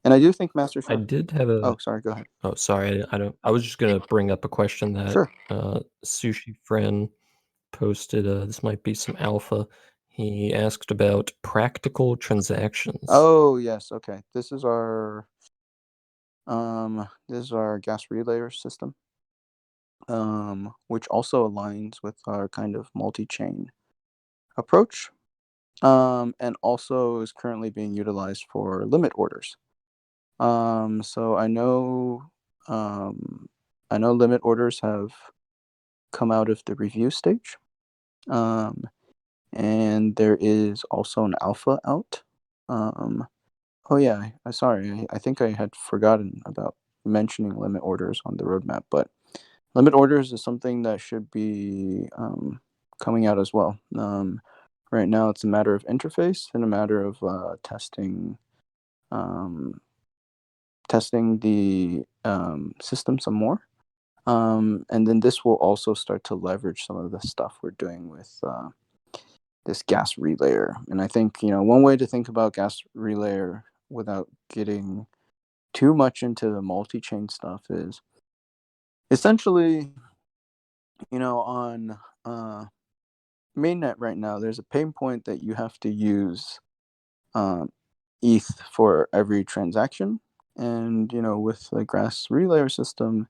and I do think I MasterChef. did have a. Oh, sorry, go ahead. Oh, sorry. I don't. I was just gonna bring up a question that Sure. Sushi Friend posted. This might be some alpha. He asked about practical transactions. Oh yes, okay. This is our gas relayer system, which also aligns with our kind of multi-chain approach, and also is currently being utilized for limit orders. So um, I know limit orders have come out of the review stage, um, and there is also an alpha out. Um, oh yeah, sorry, I think I had forgotten about mentioning limit orders on the roadmap, but limit orders is something that should be coming out as well. Right now, it's a matter of interface and a matter of um, testing the system some more. And then this will also start to leverage some of the stuff we're doing with this gas relayer. And I think, one way to think about gas relayer without getting too much into the multi-chain stuff is essentially, on mainnet right now, there's a pain point that you have to use um, ETH for every transaction. And, with the gas relayer system,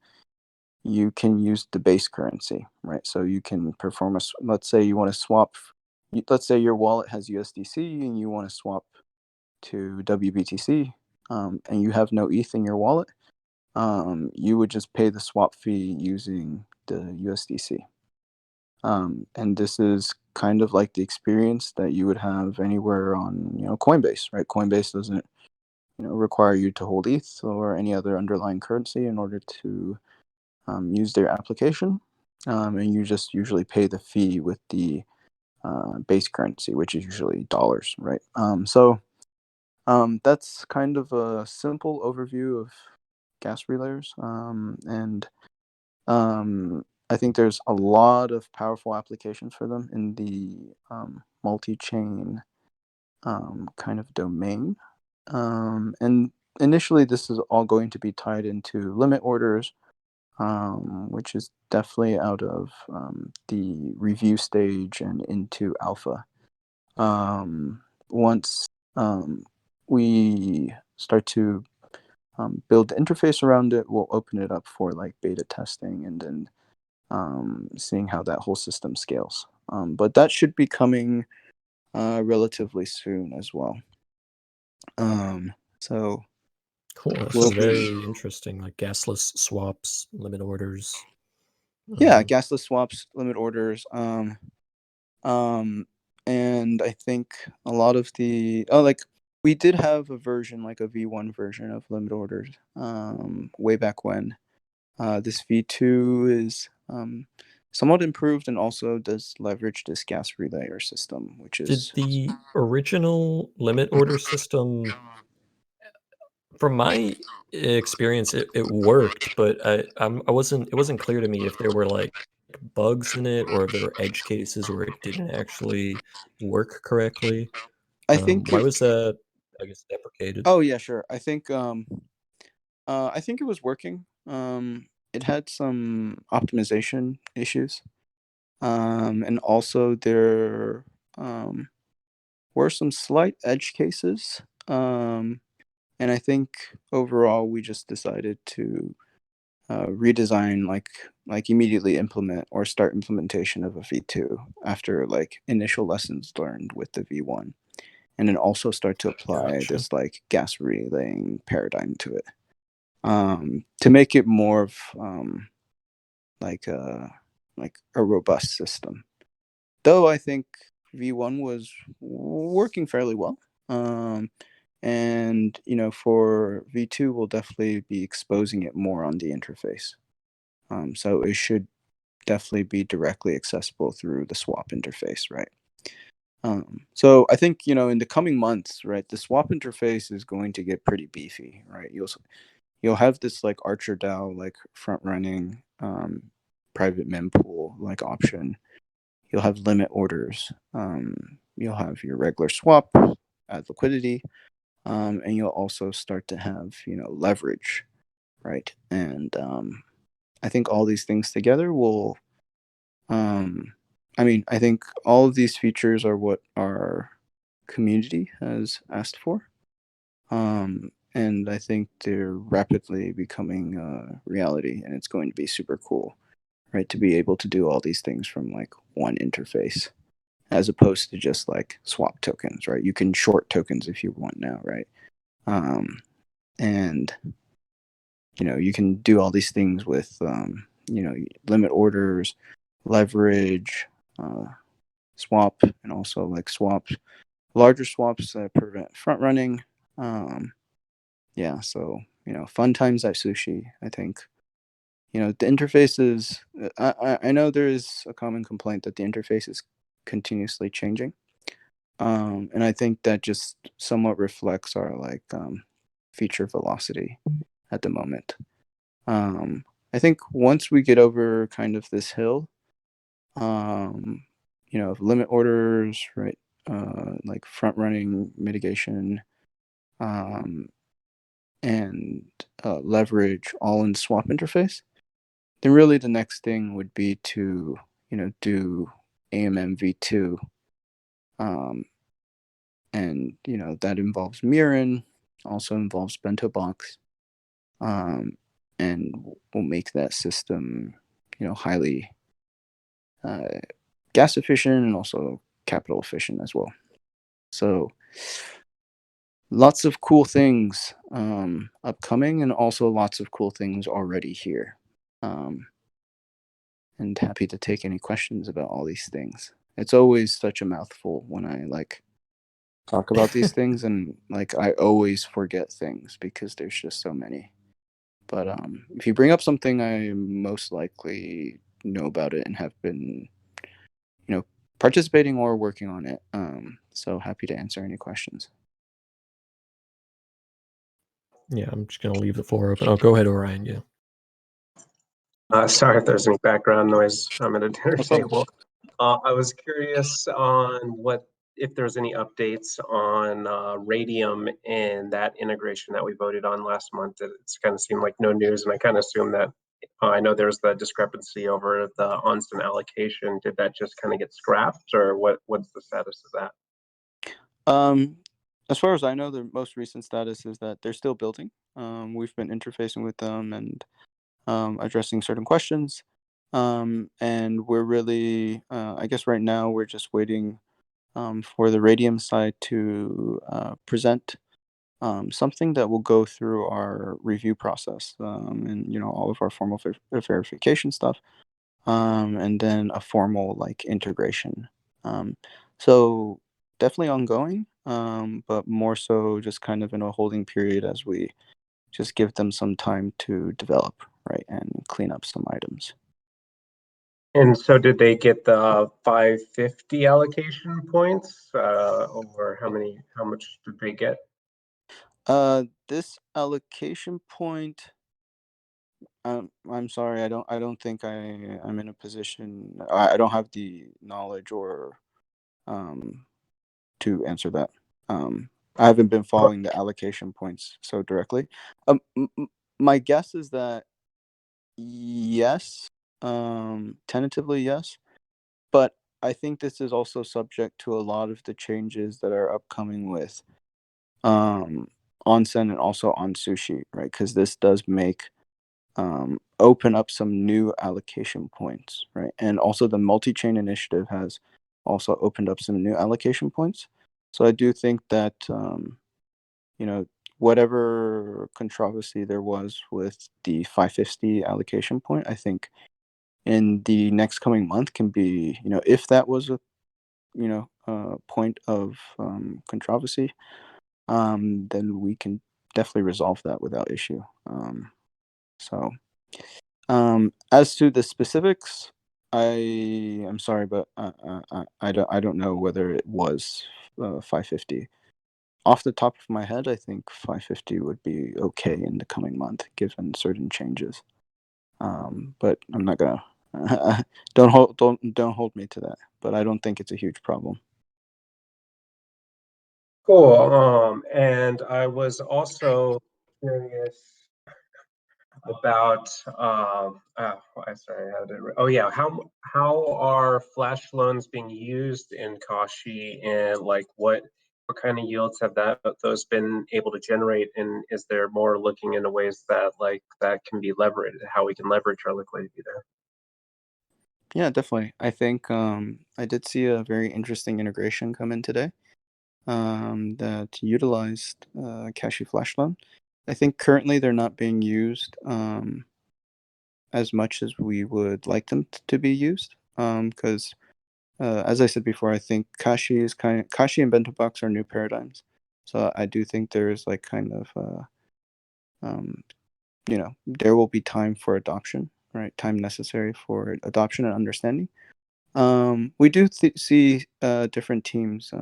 you can use the base currency, right? So you can perform let's say you want to swap, let's say your wallet has USDC and you want to swap to WBTC, and you have no ETH in your wallet, you would just pay the swap fee using the USDC. And this is kind of like the experience that you would have anywhere on, Coinbase, right? Coinbase doesn't, require you to hold ETH or any other underlying currency in order to use their application, and you just usually pay the fee with the base currency, which is usually dollars, right? So that's kind of a simple overview of gas relayers, and I think there's a lot of powerful applications for them in the multi-chain kind of domain. And initially, this is all going to be tied into limit orders, which is definitely out of the review stage and into alpha. Once we start to build the interface around it, we'll open it up for like beta testing and then seeing how that whole system scales. But that should be coming relatively soon as well. So Cool. That we'll sounds be, very interesting. Like gasless swaps, limit orders. yeah, Um, gasless swaps, limit orders. Um, and I think a lot of like we did have a version, like a V1 version of limit orders, way back when. This V2 is somewhat improved and also does leverage this gas relayer system, which did is the original limit order system, from my experience, it worked, but I wasn't. It wasn't clear to me if there were like bugs in it or if there were edge cases where it didn't actually work correctly. I think Why it. was that, I guess, deprecated? Oh yeah, sure. I think it was working. It had some optimization issues, and also there um, were some slight edge cases. And I think overall we just decided to redesign, like immediately implement or start implementation of a V2 after like initial lessons learned with the V1, and then also start to apply Gotcha. this like gas relaying paradigm to it, to make it more of like a robust system. Though I think V1 was working fairly well. Um, and for V2, we'll definitely be exposing it more on the interface. So it should definitely be directly accessible through the swap interface, right? So I think, in the coming months, right, the swap interface is going to get pretty beefy, right? You'll have this like Archer DAO like front running private mempool like option. You'll have limit orders. You'll have your regular swap, add liquidity, and you'll also start to have leverage, right? And I think all these things together will. I think all of these features are what our community has asked for. And I think they're rapidly becoming reality, and it's going to be super cool, right? To be able to do all these things from like one interface, as opposed to just like swap tokens, right? You can short tokens if you want now, right? And you can do all these things with limit orders, leverage, swap, and also like swaps, larger swaps that prevent front running. Yeah, so fun times at Sushi. I think the interface is. I know there is a common complaint that the interface is continuously changing, and I think that just somewhat reflects our like feature velocity at the moment. I think once we get over kind of this hill, of limit orders, right, like front running mitigation, um, and leverage all in swap interface, then really the next thing would be to do AMM v2, um, and that involves Mirren, also involves Bento Box, and will make that system highly gas efficient and also capital efficient as well. So lots of cool things upcoming, and also lots of cool things already here. And happy to take any questions about all these things. It's always such a mouthful when I like talk about these things, and like I always forget things because there's just so many. But if you bring up something, I most likely know about it and have been, participating or working on it. So happy to answer any questions. Yeah, I'm just gonna leave the floor open. Oh, go ahead, Orion. Yeah. Sorry if there's any background noise. I'm at a dinner No problem. table. I was curious on if there's any updates on Radium and that integration that we voted on last month. It's kind of seemed like no news, and I kind of assume that I know there's the discrepancy over the OnSIM allocation. Did that just kind of get scrapped, or what's the status of that? As far as I know, the most recent status is that they're still building. We've been interfacing with them and addressing certain questions. And we're really, I guess right now we're just waiting for the Radium side to present something that will go through our review process, and all of our formal verification stuff, and then a formal like integration. So definitely ongoing, but more so just kind of in a holding period as we just give them some time to develop, right, and clean up some items. And so did they get the 550 allocation points, or how much did they get? This allocation point, I'm sorry, I don't think I'm in a position. I don't have the knowledge or to answer that. I haven't been following the allocation points so directly. My guess is that yes, tentatively yes, but I think this is also subject to a lot of the changes that are upcoming with onsen and also on sushi, right? Because this does make open up some new allocation points, right? And also the multi-chain initiative has also opened up some new allocation points. So I do think that whatever controversy there was with the 550 allocation point, I think in the next coming month can be, if that was a point of controversy, then we can definitely resolve that without issue. So as to the specifics, I'm sorry, but I don't know whether it was 550. Off the top of my head, I think 550 would be okay in the coming month, given certain changes. But I'm not gonna don't hold me to that. But I don't think it's a huge problem. Cool. And I was also curious about I'm sorry, how did it, oh yeah, how are flash loans being used in Kashi, and like what kind of yields have those been able to generate, and is there more looking into ways that like that can be leveraged, how we can leverage our liquidity there? Yeah, definitely. I think I did see a very interesting integration come in today that utilized Cache Flash Loan. I think currently they're not being used as much as we would like them to be used. Because as I said before, I think Kashi and Bento Box are new paradigms. So I do think there is like kind of um, there will be time for adoption, right? Time necessary for adoption and understanding. We do see different teams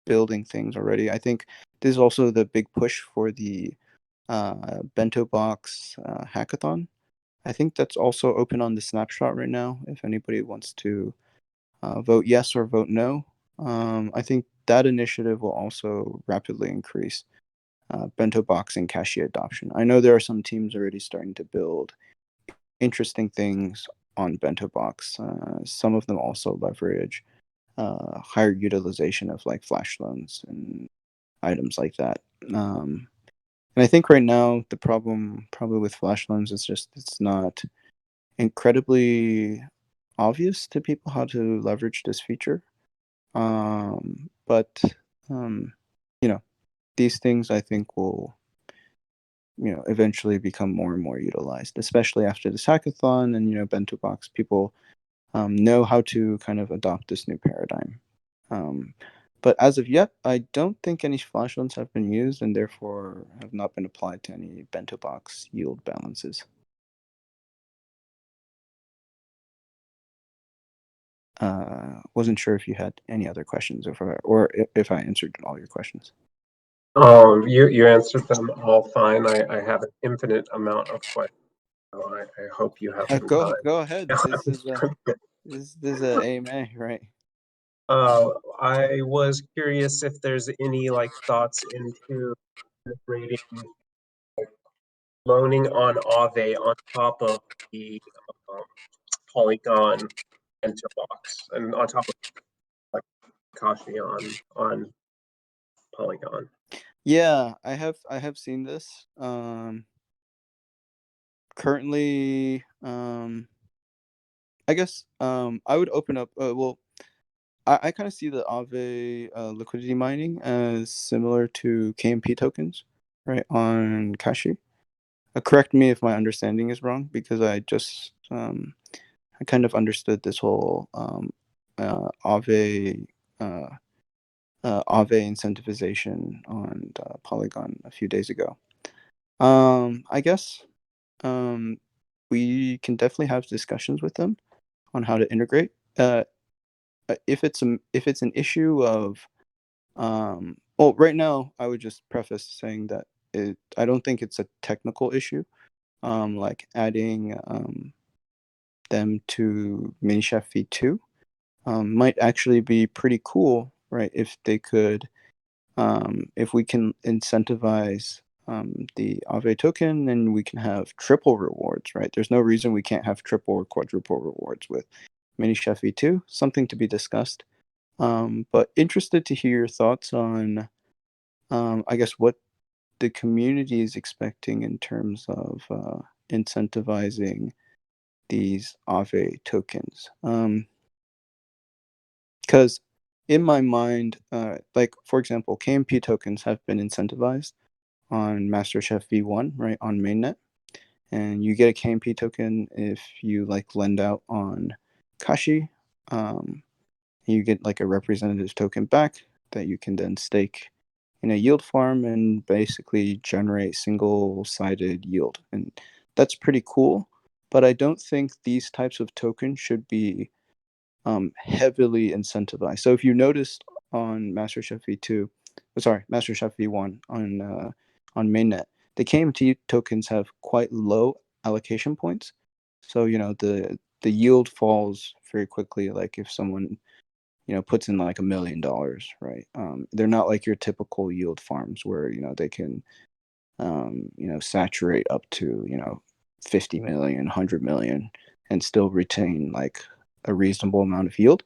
building things already. I think this is also the big push for the Bento Box hackathon. I think that's also open on the snapshot right now. If anybody wants to vote yes or vote no, I think that initiative will also rapidly increase Bento Box and Cache adoption. I know there are some teams already starting to build interesting things on Bento Box. Some of them also leverage higher utilization of like flash loans and items like that. And I think right now the problem probably with flash loans is just it's not incredibly obvious to people how to leverage this feature. But um, you know, these things I think will eventually become more and more utilized, especially after this hackathon and Bento Box. People know how to kind of adopt this new paradigm. Um, but as of yet, I don't think any flash loans have been used and therefore have not been applied to any Bento Box yield balances. Wasn't sure if you had any other questions or if I answered all your questions. You answered them all fine. I have an infinite amount of questions, so I hope you have some Go ahead. time. This is a AMA, right? I was curious if there's any like thoughts into integrating loaning on Aave on top of the um, Polygon Bento box and on top of like Kashi on Polygon. Yeah, I have seen this. Currently, I guess I would open up. Well, I kind of see the Aave liquidity mining as similar to KMP tokens, right, on Kashi. Correct me if my understanding is wrong, because I kind of understood this whole Aave Aave incentivization on Polygon a few days ago. I guess we can definitely have discussions with them on how to integrate. If it's an issue of well, right now I would just preface saying that I don't think it's a technical issue. Like adding them to Minichef V2 might actually be pretty cool, right? If they could, if we can incentivize the Aave token, then we can have triple rewards, right? There's no reason we can't have triple or quadruple rewards with Minichef V2. Something to be discussed. But interested to hear your thoughts on, I guess, what the community is expecting in terms of incentivizing these Aave tokens. Because in my mind, like for example, KMP tokens have been incentivized on MasterChef V1, right, on mainnet, and you get a KMP token if you like lend out on Kashi. You get like a representative token back that you can then stake in a yield farm and basically generate single-sided yield, and that's pretty cool. but I don't think these types of tokens should be heavily incentivized. So if you noticed on MasterChef V2, MasterChef V1 on mainnet, the KMT tokens have quite low allocation points. So the yield falls very quickly. Like if someone puts in like $1 million, right? They're not like your typical yield farms where they can saturate up to 50 million, 100 million, and still retain like a reasonable amount of yield.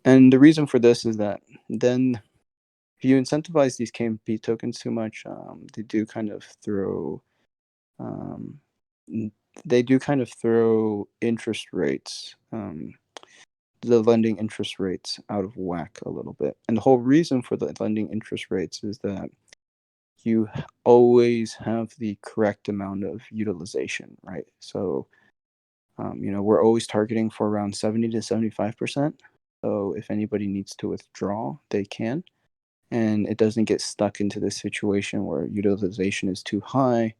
And the reason for this is that then if you incentivize these KMP tokens too much, they do kind of throw interest rates, the lending interest rates out of whack a little bit. And the whole reason for the lending interest rates is that you always have the correct amount of utilization, right? So, we're always targeting for around 70 to 75%. So if anybody needs to withdraw, they can. And it doesn't get stuck into this situation where utilization is too high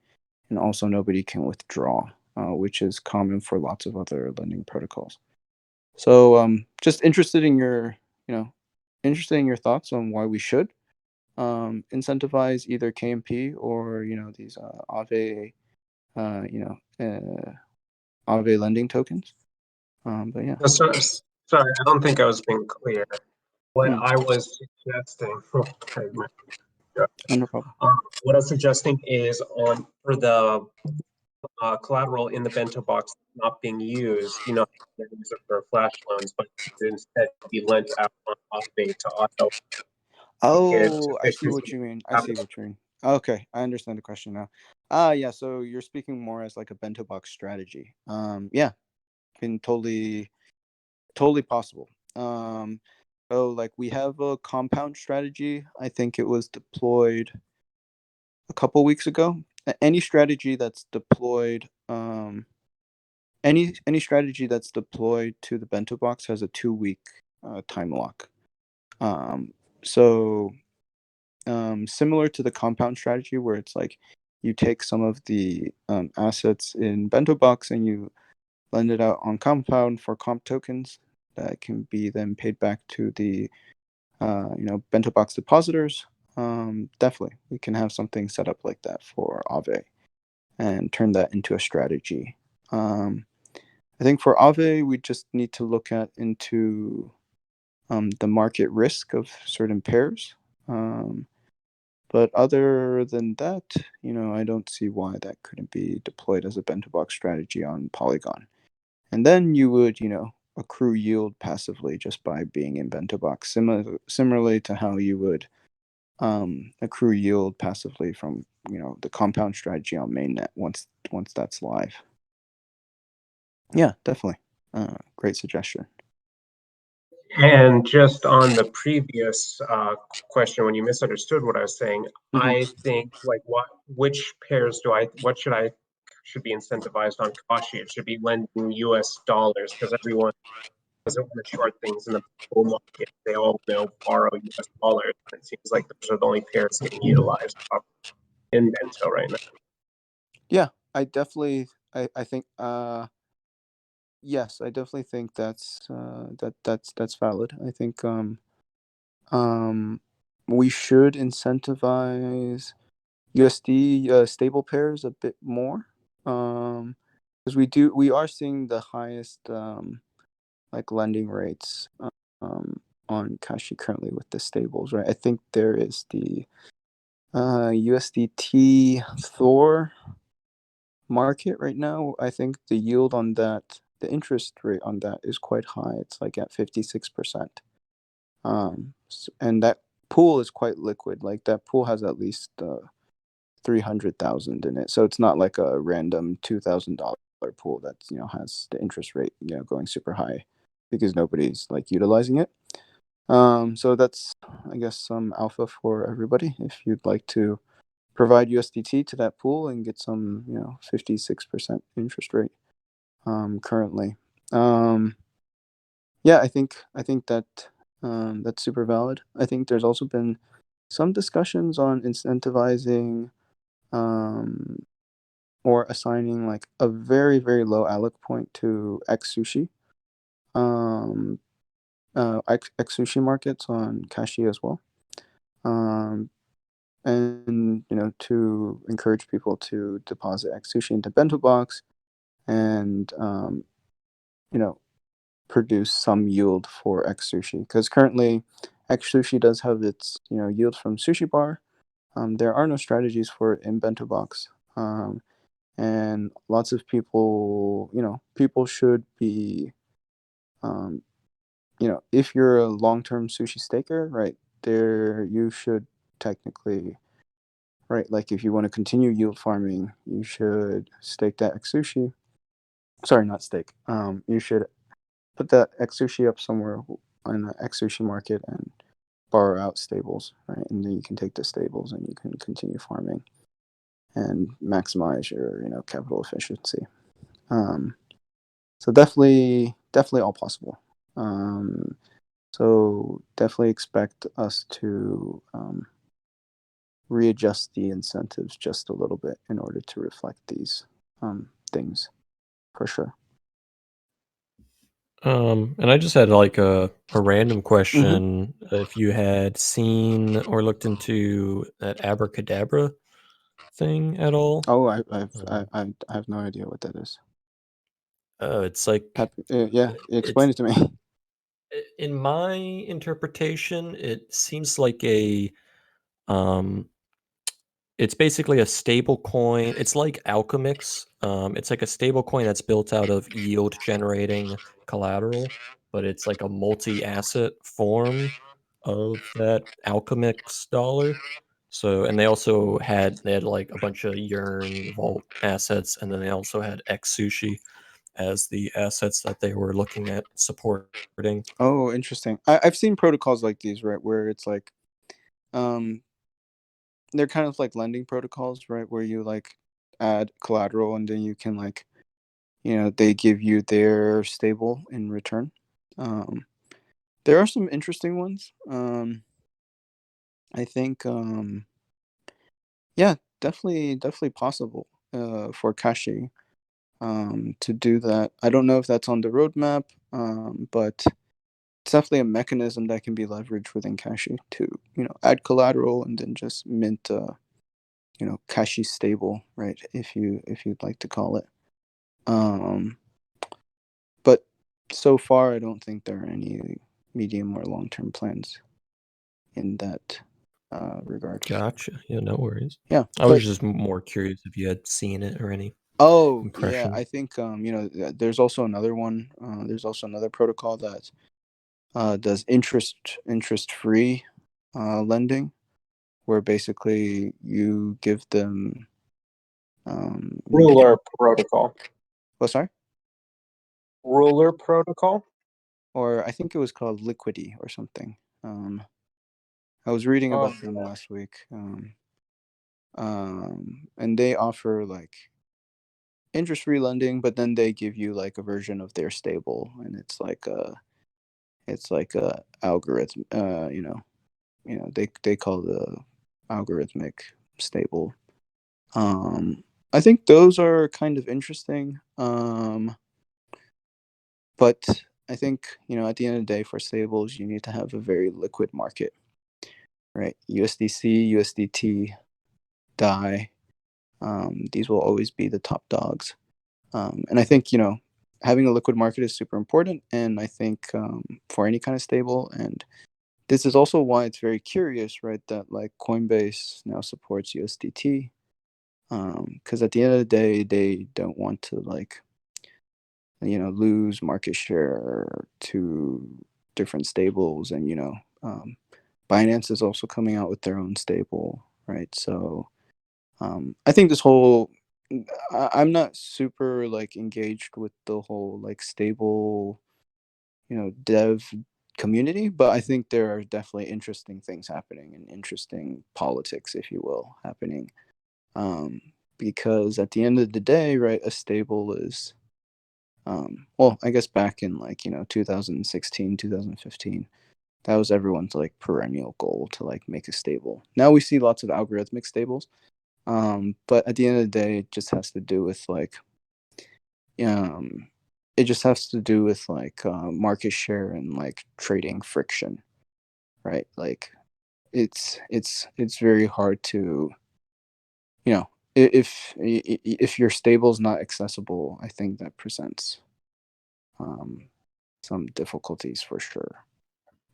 and also nobody can withdraw, which is common for lots of other lending protocols. So just interested in your thoughts on why we should incentivize either KMP or these Aave Aave lending tokens. But yeah. Sorry, I don't think I was being clear. What Mm. I was suggesting, No problem. what I was suggesting is for the collateral in the bento box not being used, they use it for flash loans, but instead be lent out on Aave to auto get Oh, I see what efficiency. you mean. Okay, I understand the question now. Yeah, so you're speaking more as like a bento box strategy. Yeah, been totally possible. So like we have a compound strategy. I think it was deployed a couple weeks ago. Any strategy that's deployed, any strategy that's deployed to the bento box has a 2-week time lock. So similar to the compound strategy where it's like you take some of the assets in bento box and you lend it out on compound for comp tokens that can be then paid back to the bento box depositors. Definitely we can have something set up like that for Aave and turn that into a strategy. I think for Aave we just need to look into the market risk of certain pairs. But other than that, I don't see why that couldn't be deployed as a bento box strategy on Polygon. And then you would, accrue yield passively just by being in bento box, similarly to how you would accrue yield passively from, the compound strategy on mainnet once that's live. Yeah, definitely. Great suggestion. And just on the previous question, when you misunderstood what I was saying, I think like which pairs should be incentivized on Kashi? It should be lending US dollars because everyone doesn't want to short things in the bull market. They all borrow US dollars. And it seems like those are the only pairs getting utilized in Bento right now. Yeah, I definitely, I think, yes, I definitely think that's valid. I think we should incentivize USD stable pairs a bit more, because we are seeing the highest like lending rates on Kashi currently with the stables, right? I think there is the USDT Thor market right now. I think the yield on that, the interest rate on that is quite high. It's like at 56%. And that pool is quite liquid. Like that pool has at least 300,000 in it. So it's not like a random $2,000 pool that has the interest rate going super high because nobody's like utilizing it. So that's, I guess, some alpha for everybody. If you'd like to provide USDT to that pool and get some 56% interest rate currently. Yeah, I think that that's super valid. I think there's also been some discussions on incentivizing or assigning like a very, very low alloc point to X Sushi, X Sushi markets on Kashi as well. And to encourage people to deposit X Sushi into Bento Box and produce some yield for X Sushi, because currently X Sushi does have its yield from Sushi Bar. There are no strategies for it in Bento Box, and lots of people should be if you're a long-term sushi staker, right there, you should technically, right, like if you want to continue yield farming, you should stake that X Sushi. Sorry, not stake. You should put that X Sushi up somewhere in the X Sushi market and borrow out stables, right? And then you can take the stables and you can continue farming and maximize your capital efficiency. So definitely all possible. So definitely expect us to readjust the incentives just a little bit in order to reflect these things, for sure. And I just had like a random Mm-hmm. question. If you had seen or looked into that abracadabra thing at all? Oh, I have no idea what that is. It's like Yeah, explain it to me. in my interpretation, it seems like it's basically a stable coin. It's like Alchemix. It's like a stable coin that's built out of yield generating collateral, but it's like a multi-asset form of that Alchemix dollar. So, and they had like a bunch of Yearn Vault assets, and then they also had X Sushi as the assets that they were looking at supporting. Oh, interesting. I've seen protocols like these, right, where it's like, they're kind of like lending protocols, right, where you like add collateral and then you can like, they give you their stable in return. There are some interesting ones. I think, yeah, definitely possible for Kashi to do that. I don't know if that's on the roadmap, but it's definitely a mechanism that can be leveraged within Kashi to add collateral and then just mint Kashi stable, right, if you'd like to call it. But so far I don't think there are any medium or long-term plans in that regard. Gotcha. Yeah, no worries. Yeah, I was but just more curious if you had seen it or any oh yeah, impression. I think there's also another one. There's also another protocol that does interest free lending, where basically you give them Ruler protocol. oh, sorry, Ruler protocol. or I think it was called Liquidity or something. I was reading Oh, about them last week, and they offer like interest free lending, but then they give you like a version of their stable, and it's like a algorithm. They call the algorithmic stable. I think those are kind of interesting. But I think at the end of the day, for stables, you need to have a very liquid market, right? USDC, USDT, DAI. These will always be the top dogs. And I think having a liquid market is super important. And I think for any kind of stable, and this is also why it's very curious, right, that like Coinbase now supports USDT, because at the end of the day, they don't want to like lose market share to different stables, and Binance is also coming out with their own stable, right? So I think this whole I'm not super like engaged with the whole like stable dev community, but I think there are definitely interesting things happening and interesting politics, if you will, happening, because at the end of the day, right, a stable is well, I guess back in like 2016, 2015, that was everyone's like perennial goal to like make a stable. Now we see lots of algorithmic stables, But at the end of the day, it just has to do with like it just has to do with like market share and like trading friction, right? Like it's very hard to, you know, if your stable's not accessible, I think that presents some difficulties for sure.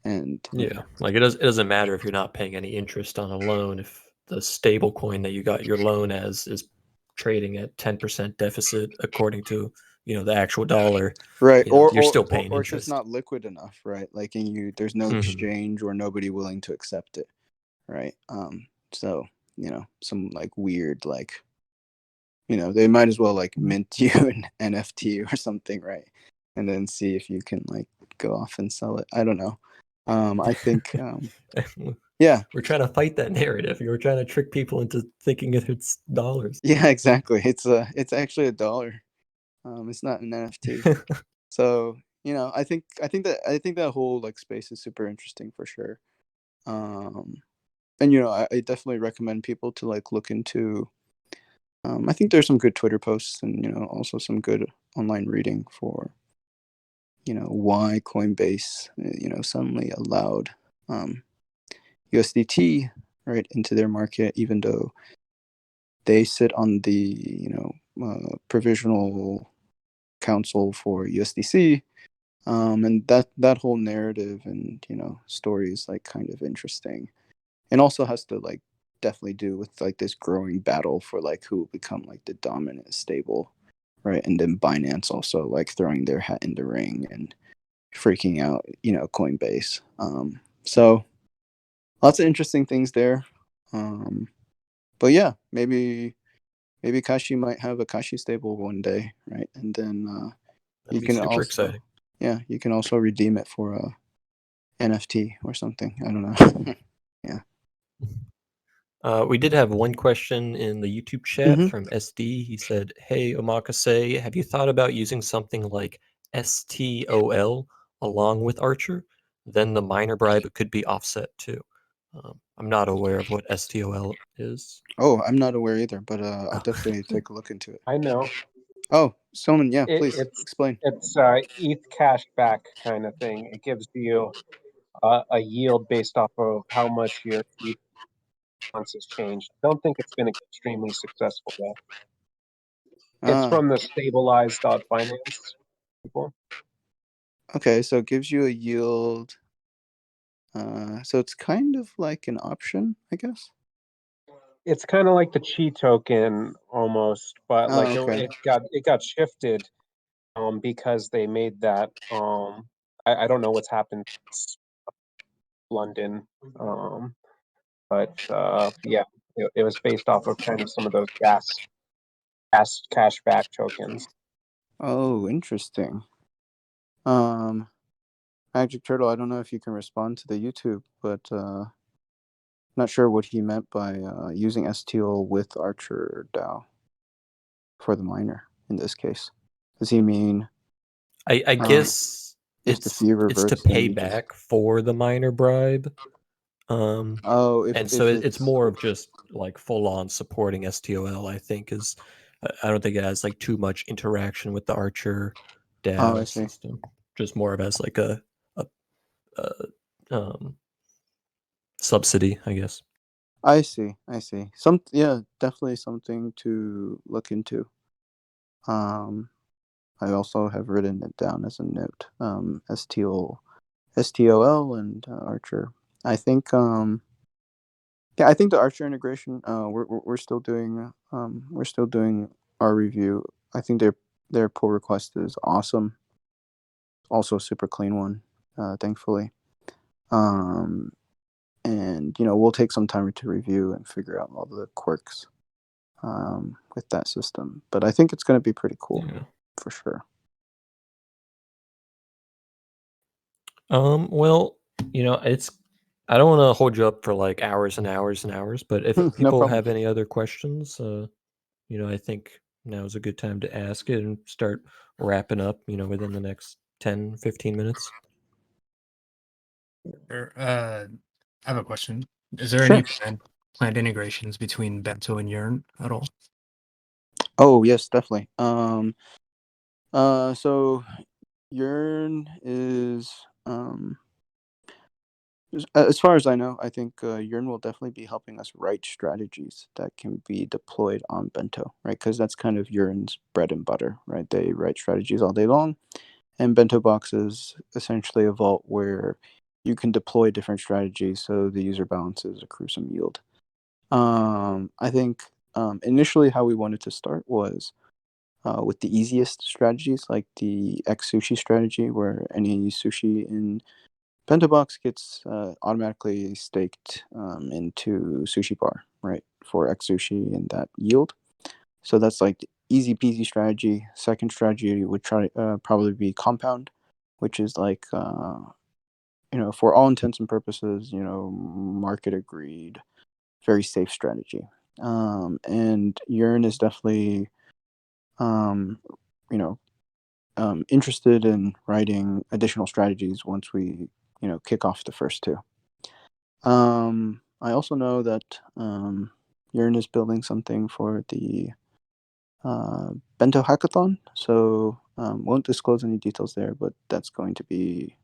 And Yeah, like it doesn't matter if you're not paying any interest on a loan if the stable coin that you got your loan as is trading at 10% deficit according to, the actual dollar, right, you're still paying or it's just interest. not liquid enough, right? Like, and there's no Mhm. exchange or nobody willing to accept it, right? So some like weird like they might as well like mint you an NFT or something, right? And then see if you can like go off and sell it. I don't know. I think yeah, We're trying to fight that narrative. You're trying to trick people into thinking it's dollars. yeah, exactly. It's actually a dollar. It's not an NFT. So I think that whole like space is super interesting for sure. Um, and I definitely recommend people to like look into. I think there's some good Twitter posts and also some good online reading for why Coinbase suddenly allowed USDT right into their market, even though they sit on the provisional council for USDC. And that whole narrative and story is like kind of interesting, and also has to like definitely do with like this growing battle for like who will become like the dominant stable, right? And then Binance also like throwing their hat in the ring and freaking out, Coinbase. So lots of interesting things there. But yeah, maybe Kashi might have a Kashi stable one day, right? And then you That'd be can super also exciting. you can also redeem it for a NFT or something. I don't know. Yeah. We did have one question in the YouTube chat Mm-hmm. from SD. He said, "Hey, Omakase, have you thought about using something like STOL along with Archer? Then the minor bribe could be offset too." I'm not aware of what STOL is. Oh, I'm not aware either, but I'll Oh. definitely take a look into it. I know. Oh, Soman, yeah, It, please it's explain. it's ETH cash back kind of thing. It gives you a yield based off of how much your ETH balance has changed. Don't think it's been extremely successful though. It's Ah, from the stabilize.finance people. okay, so it gives you a yield. So it's kind of like an option, I guess. It's kind of like the Chi token almost, but like Oh, okay. it got shifted because they made that I don't know what's happened since London but yeah, it was based off of kind of some of those gas cashback tokens. Oh, interesting. Um, Magic Turtle, I don't know if you can respond to the YouTube, but not sure what he meant by using STL with Archer DAO for the miner in this case. Does he mean I guess if the it's fee it's to reverts, then pay you just back for the minor bribe. Um, if and so it's it's more of just like full on supporting STOL. I think is I don't think it has like too much interaction with the Archer I DAO see. system. Just more of as like a um, subsidy, I guess. I see. I see. Yeah, definitely something to look into. Um, I also have written it down as a note. STOL and Archer. I think yeah, I think the Archer integration. We're still doing our review. I think their pull request is awesome. Also, a super clean one, thankfully. Um, and we'll take some time to review and figure out all the quirks with that system. But I think it's going to be pretty cool Yeah. for sure. Well, it's I don't want to hold you up for like hours and hours and hours, but if No people problem. have any other questions, I think now is a good time to ask it and start wrapping up, within the next 10, 15 minutes. I have a question. Is there any Sure. plan planned integrations between Bento and Yearn at all? Oh yes, definitely. So Yearn is as far as I know, I think Yearn will definitely be helping us write strategies that can be deployed on Bento, right? Because that's kind of Yearn's bread and butter, right? They write strategies all day long, and Bento Box is essentially a vault where you can deploy different strategies so the user balances accrue some yield. I think initially how we wanted to start was with the easiest strategies, like the X sushi strategy, where any sushi in Bento Box gets automatically staked into Sushi Bar, right, for X sushi and that yield. So that's like the easy peasy strategy. Second strategy would probably be Compound, which is like for all intents and purposes, market agreed, very safe strategy. And Yearn is definitely um, you know interested in writing additional strategies once we kick off the first two. I also know that Yearn is building something for the Bento Hackathon, so won't disclose any details there, but that's going to be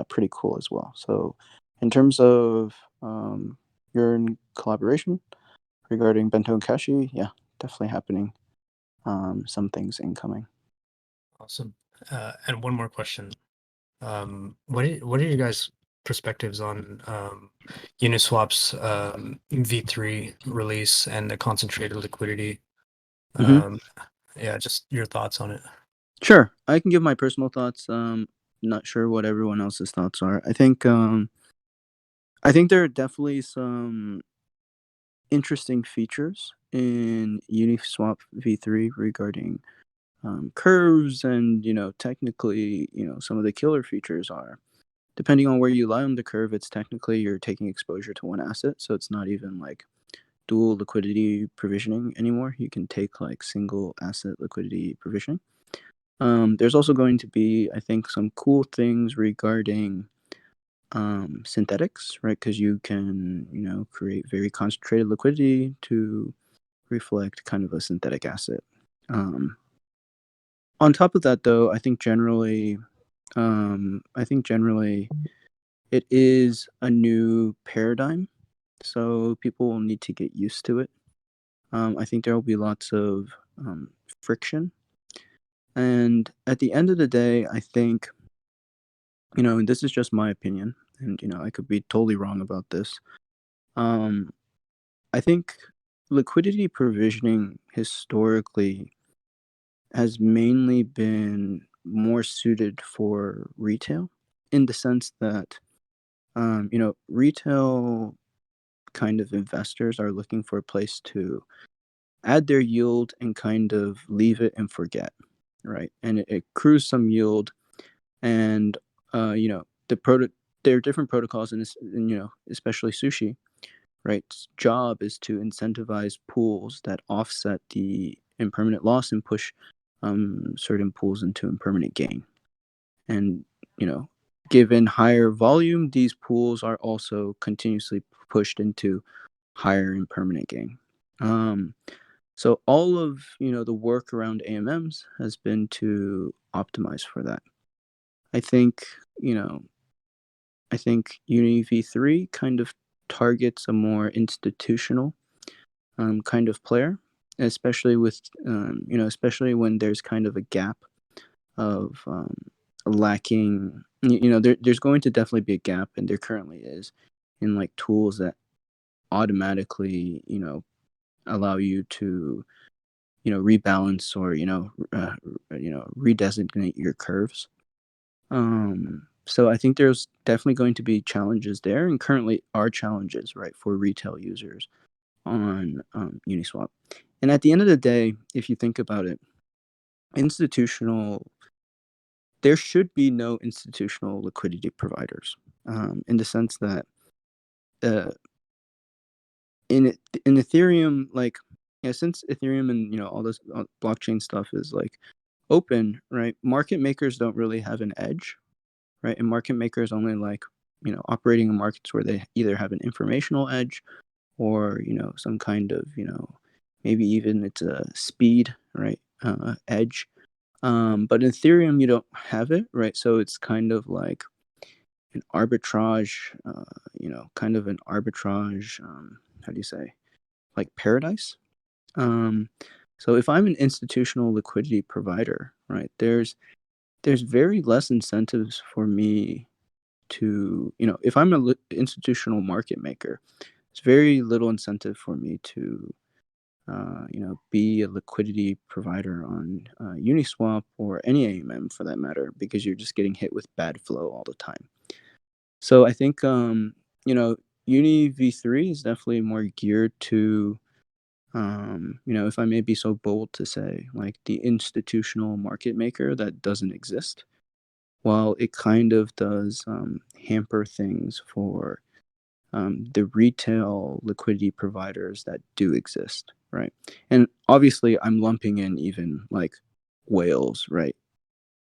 pretty cool as well. So, in terms of Yearn collaboration regarding Bento and Kashi, yeah, definitely happening. Some things incoming. Awesome. And one more question. What are your guys' perspectives on Uniswap's V3 release and the concentrated liquidity? Mhm. Yeah, just your thoughts on it. Sure, I can give my personal thoughts. Not sure what everyone else's thoughts are. I think there are definitely some interesting features in Uniswap v3 regarding curves, and technically, some of the killer features are, depending on where you lie on the curve, it's technically you're taking exposure to one asset, so it's not even like dual liquidity provisioning anymore. You can take like single asset liquidity provisioning. There's also going to be, I think, some cool things regarding synthetics, right? Because you can, create very concentrated liquidity to reflect kind of a synthetic asset. Um, on top of that, though, I think generally, it is a new paradigm, so people will need to get used to it. I think there will be lots of friction, and at the end of the day, I think, and this is just my opinion, and I could be totally wrong about this. I think liquidity provisioning historically has mainly been more suited for retail, in the sense that retail kind of investors are looking for a place to add their yield and kind of leave it and forget, right? And it accrues some yield, and there are different protocols, and especially Sushi, right? Job is to incentivize pools that offset the impermanent loss and push certain pools into impermanent gain. And given higher volume, these pools are also continuously pushed into higher impermanent gain. So all of the work around AMMs has been to optimize for that. I think you know I think Unity v3 kind of targets a more institutional kind of player, especially with especially when there's kind of a gap of lacking. There's going to definitely be a gap, and there currently is, in like tools that automatically allow you to rebalance or redesignate your curves. So I think there's definitely going to be challenges there, and currently are challenges, right, for retail users on Uniswap. And at the end of the day, if you think about it, there should be no institutional liquidity providers, in the sense that uh, in Ethereum, like, since Ethereum and all this blockchain stuff is like open, right? Market makers don't really have an edge, right? And market makers only like operating in markets where they either have an informational edge or some kind of maybe even it's a speed, right, edge. But in Ethereum you don't have it, right? So it's kind of like an arbitrage, kind of an arbitrage. How do you say, like paradise? Um, so if I'm an institutional liquidity provider, right, there's very less incentives for me to, if I'm an institutional market maker, there's very little incentive for me to, be a liquidity provider on Uniswap or any AMM for that matter, because you're just getting hit with bad flow all the time. So I think, Uni V3 is definitely more geared to, if I may be so bold to say, like the institutional market maker that doesn't exist, while it kind of does hamper things for the retail liquidity providers that do exist, right? And obviously, I'm lumping in even like whales, right,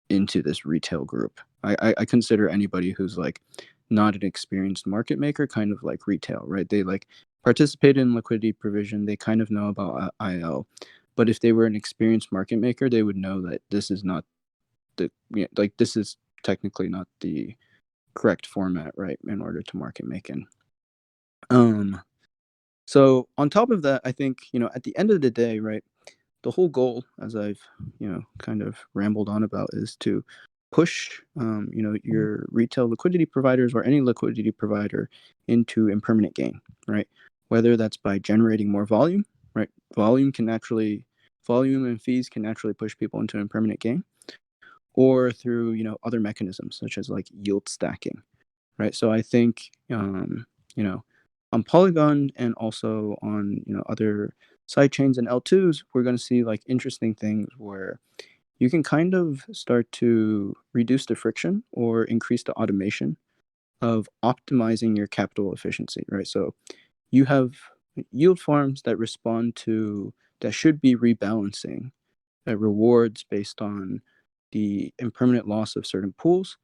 into this retail group. I consider anybody who's like not an experienced market maker kind of like retail, right? They like participate in liquidity provision. They kind of know about IL, but if they were an experienced market maker, they would know that this is not like this is technically not the correct format, right, in order to market make in. So on top of that, I think, at the end of the day, right, the whole goal, as I've, kind of rambled on about, is to push, your retail liquidity providers or any liquidity provider into impermanent gain, right? Whether that's by generating more volume, right? Volume and fees can naturally push people into impermanent gain, or through, other mechanisms such as like yield stacking, right? So I think, on Polygon and also on, other side chains and L2s, we're going to see like interesting things where you can kind of start to reduce the friction or increase the automation of optimizing your capital efficiency, right? So you have yield farms that should be rebalancing rewards based on the impermanent loss of certain pools,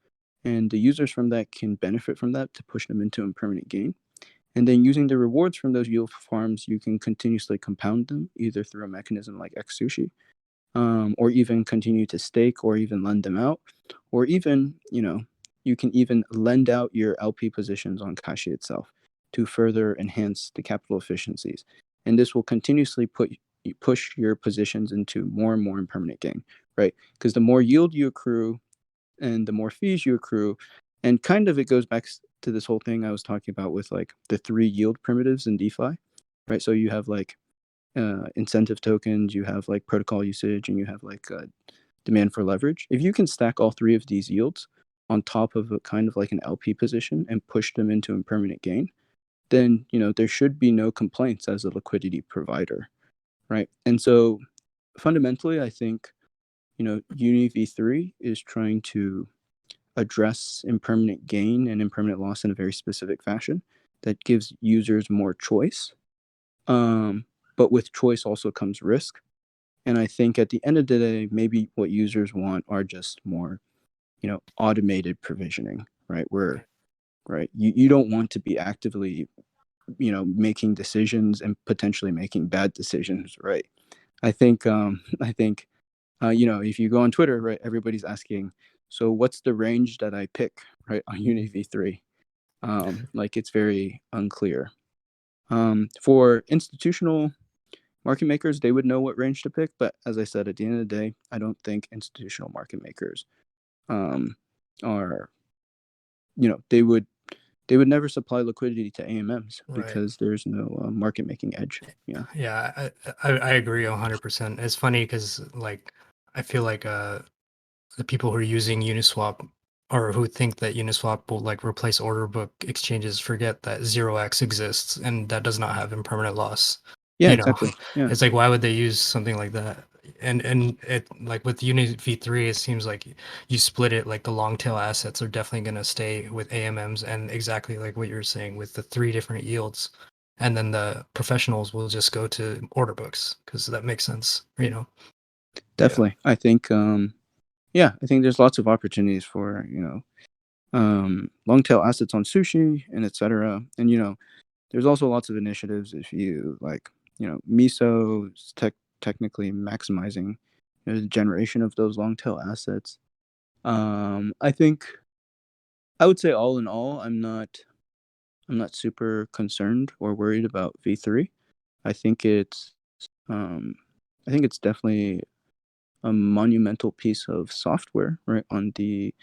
and the users from that can benefit from that to push them into impermanent gain. And then using the rewards from those yield farms, you can continuously compound them either through a mechanism like xSushi, or even continue to stake or even lend them out, or even, you can even lend out your LP positions on Kashi itself to further enhance the capital efficiencies. And this will continuously push your positions into more and more impermanent gain, right? Because the more yield you accrue and the more fees you accrue, and kind of it goes back to this whole thing I was talking about with like the 3 yield primitives in DeFi, right? So you have like incentive tokens, you have like protocol usage, and you have like demand for leverage. If you can stack all 3 of these yields on top of a kind of like an LP position and push them into impermanent gain, then there should be no complaints as a liquidity provider, right? And so fundamentally, I think Uni V3 is trying to address impermanent gain and impermanent loss in a very specific fashion that gives users more choice. But with choice also comes risk. And I think at the end of the day, maybe what users want are just more, automated provisioning, right? Where, right, you don't want to be actively, making decisions and potentially making bad decisions, right? I think, if you go on Twitter, right, everybody's asking, so what's the range that I pick, right, on Uni V3? Like it's very unclear. For institutional market makers, they would know what range to pick, but as I said, at the end of the day, I don't think institutional market makers are, they would never supply liquidity to AMMs Right. because there's no market making edge. Yeah. Yeah, I agree 100%. It's funny because like I feel like the people who are using Uniswap or who think that Uniswap will like replace order book exchanges forget that 0x exists and that does not have impermanent loss. Yeah, You know, exactly. Yeah. it's like why would they use something like that? And it like with Uni V3, it seems like you split it like the long tail assets are definitely gonna stay with AMMs and exactly like what you're saying with the 3 different yields. And then the professionals will just go to order books because that makes sense, you know. Definitely. I think I think there's lots of opportunities for, long tail assets on Sushi and etc. And there's also lots of initiatives if you like, Miso is technically maximizing the generation of those long tail assets. I think I would say all in all, I'm not super concerned or worried about V3. I think it's um, I think it's definitely a monumental piece of software, right, on the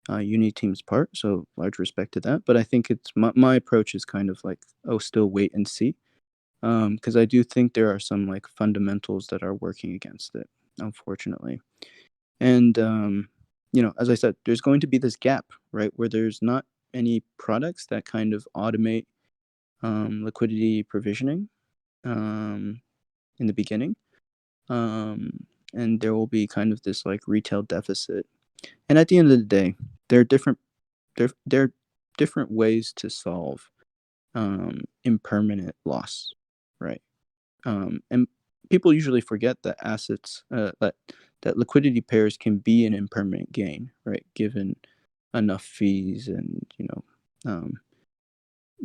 Uni team's part. So large respect to that. But I think it's my approach is kind of like, oh, still wait and see, because I do think there are some like fundamentals that are working against it, unfortunately. And as I said, there's going to be this gap, right, where there's not any products that kind of automate liquidity provisioning in the beginning, and there will be kind of this like retail deficit. And at the end of the day, there are different ways to solve impermanent loss, right? And people usually forget that assets that liquidity pairs can be an impermanent gain, right? Given enough fees and um,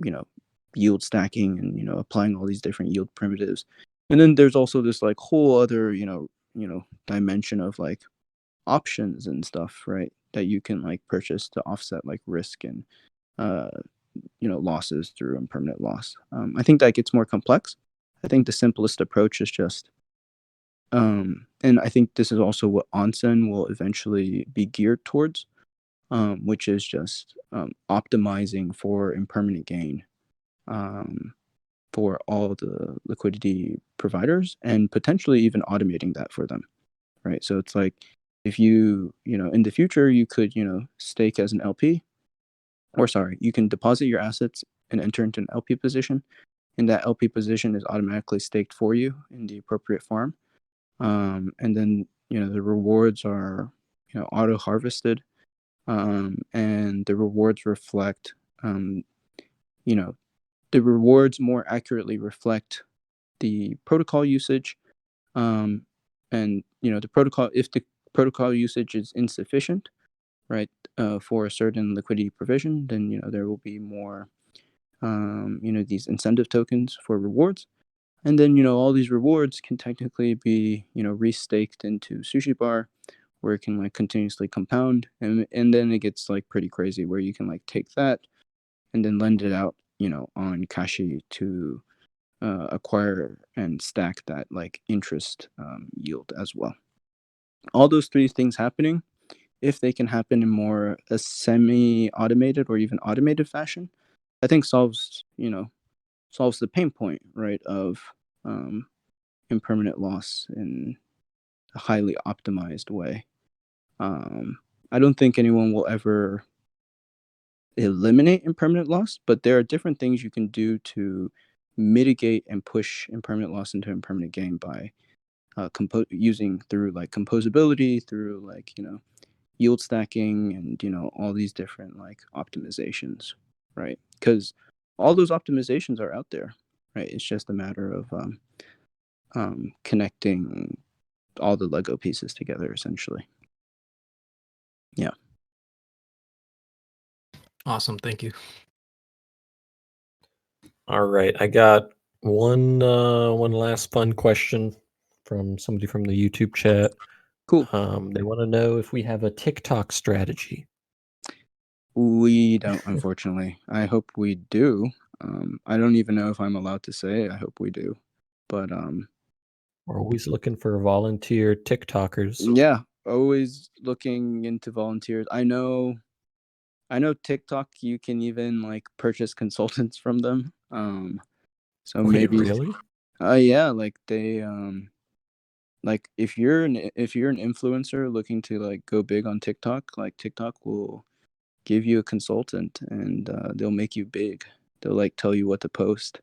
you know yield stacking and applying all these different yield primitives. And then there's also this like whole other dimension of like options and stuff, right, that you can like purchase to offset like risk and uh losses through impermanent loss. I think that gets more complex. I think the simplest approach is just and I think this is also what onsen will eventually be geared towards, which is just optimizing for impermanent gain for all the liquidity providers and potentially even automating that for them, right? So it's like if in the future you could stake as an LP, or sorry, you can deposit your assets and enter into an LP position, and that LP position is automatically staked for you in the appropriate farm. And then the rewards are auto harvested, and the rewards reflect you know the rewards more accurately reflect the protocol usage, and the protocol, if the protocol usage is insufficient, right, for a certain liquidity provision, then there will be more these incentive tokens for rewards. And then all these rewards can technically be restaked into Sushi Bar, where it can like continuously compound, and then it gets like pretty crazy where you can like take that and then lend it out on Kashi to acquire and stack that like interest yield as well. All those three things happening, if they can happen in more a semi-automated or even automated fashion, I think solves the pain point, right, of impermanent loss in a highly optimized way. I don't think anyone will ever eliminate impermanent loss, but there are different things you can do to mitigate and push impermanent loss into impermanent gain by using through like composability, through like yield stacking, and all these different like optimizations, right? Because all those optimizations are out there, right? It's just a matter of connecting all the Lego pieces together, essentially. Yeah. Awesome. Thank you. All right, I got one last fun question from somebody from the YouTube chat. Cool. They want to know if we have a TikTok strategy. We don't, unfortunately. I hope we do. I don't even know if I'm allowed to say. I hope we do, but We're always looking for volunteer TikTokers. yeah, always looking into volunteers. I know TikTok, you can even like purchase consultants from them. So Wait, maybe really? yeah, like they like if you're an influencer looking to like go big on TikTok, like TikTok will give you a consultant, and they'll make you big. They'll like tell you what to post.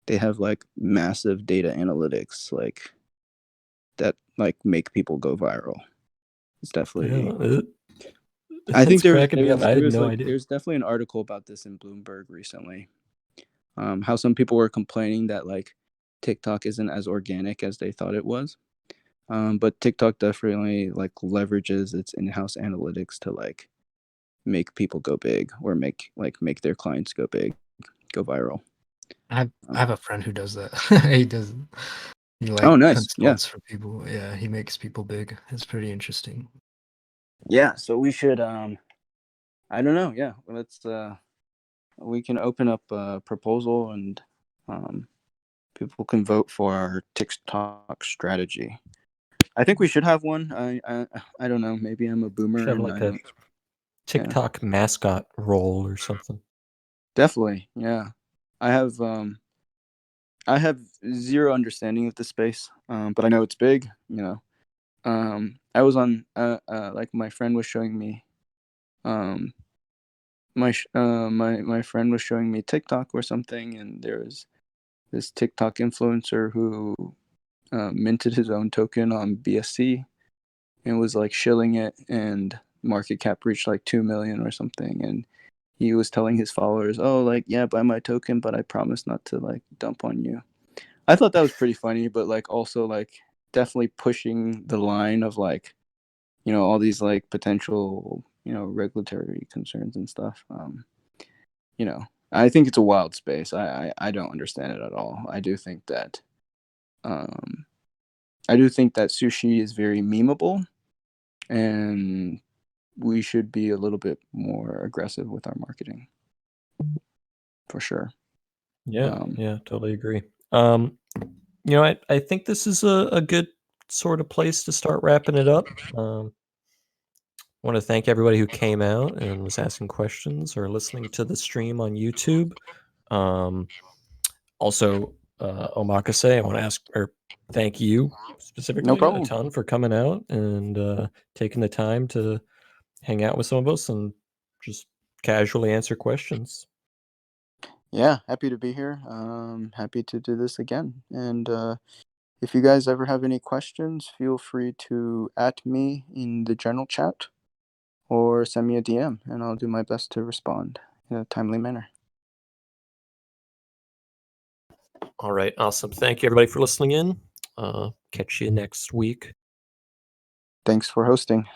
They have like massive data analytics like that like make people go viral. It's definitely Yeah, I think that's cracking me up. I had no idea. there's definitely an article about this in Bloomberg recently. How some people were complaining that like TikTok isn't as organic as they thought it was. But TikTok definitely like leverages its in-house analytics to like make people go big, or make their clients go big, go viral. I have a friend who does that. He does. He Oh, like nice. Yeah. consults for people. Yeah, he makes people big. It's pretty interesting. Yeah. So we should. I don't know. Yeah. Let's. We can open up a proposal and people can vote for our TikTok strategy. I think we should have one. I don't know. Maybe I'm a boomer Should have and like I a don't. TikTok mascot role or something. Definitely. Yeah. I have. I have zero understanding of the space, but I know it's big. I was on. Like my friend was showing me. My friend was showing me TikTok or something, and there was this TikTok influencer who minted his own token on BSC and was like shilling it, and market cap reached like 2 million or something, and he was telling his followers, oh, like, yeah, buy my token, but I promise not to like dump on you. I thought that was pretty funny, but like also like definitely pushing the line of like, all these like potential, regulatory concerns and stuff. I think it's a wild space. I don't understand it at all. Um I do think that sushi is very memeable, and we should be a little bit more aggressive with our marketing, for sure. Yeah, Um, yeah, totally agree. I think this is a good sort of place to start wrapping it up. I want to thank everybody who came out and was asking questions or listening to the stream on YouTube. Also, Omakase, I want to ask or thank you no specifically a problem. ton for coming out and taking the time to hang out with some of us and just casually answer questions. Yeah, happy to be here. Happy to do this again. And if you guys ever have any questions, feel free to @ me in the general chat or send me a DM, and I'll do my best to respond in a timely manner. All right, awesome. Thank you everybody for listening in. Catch you next week. Thanks for hosting.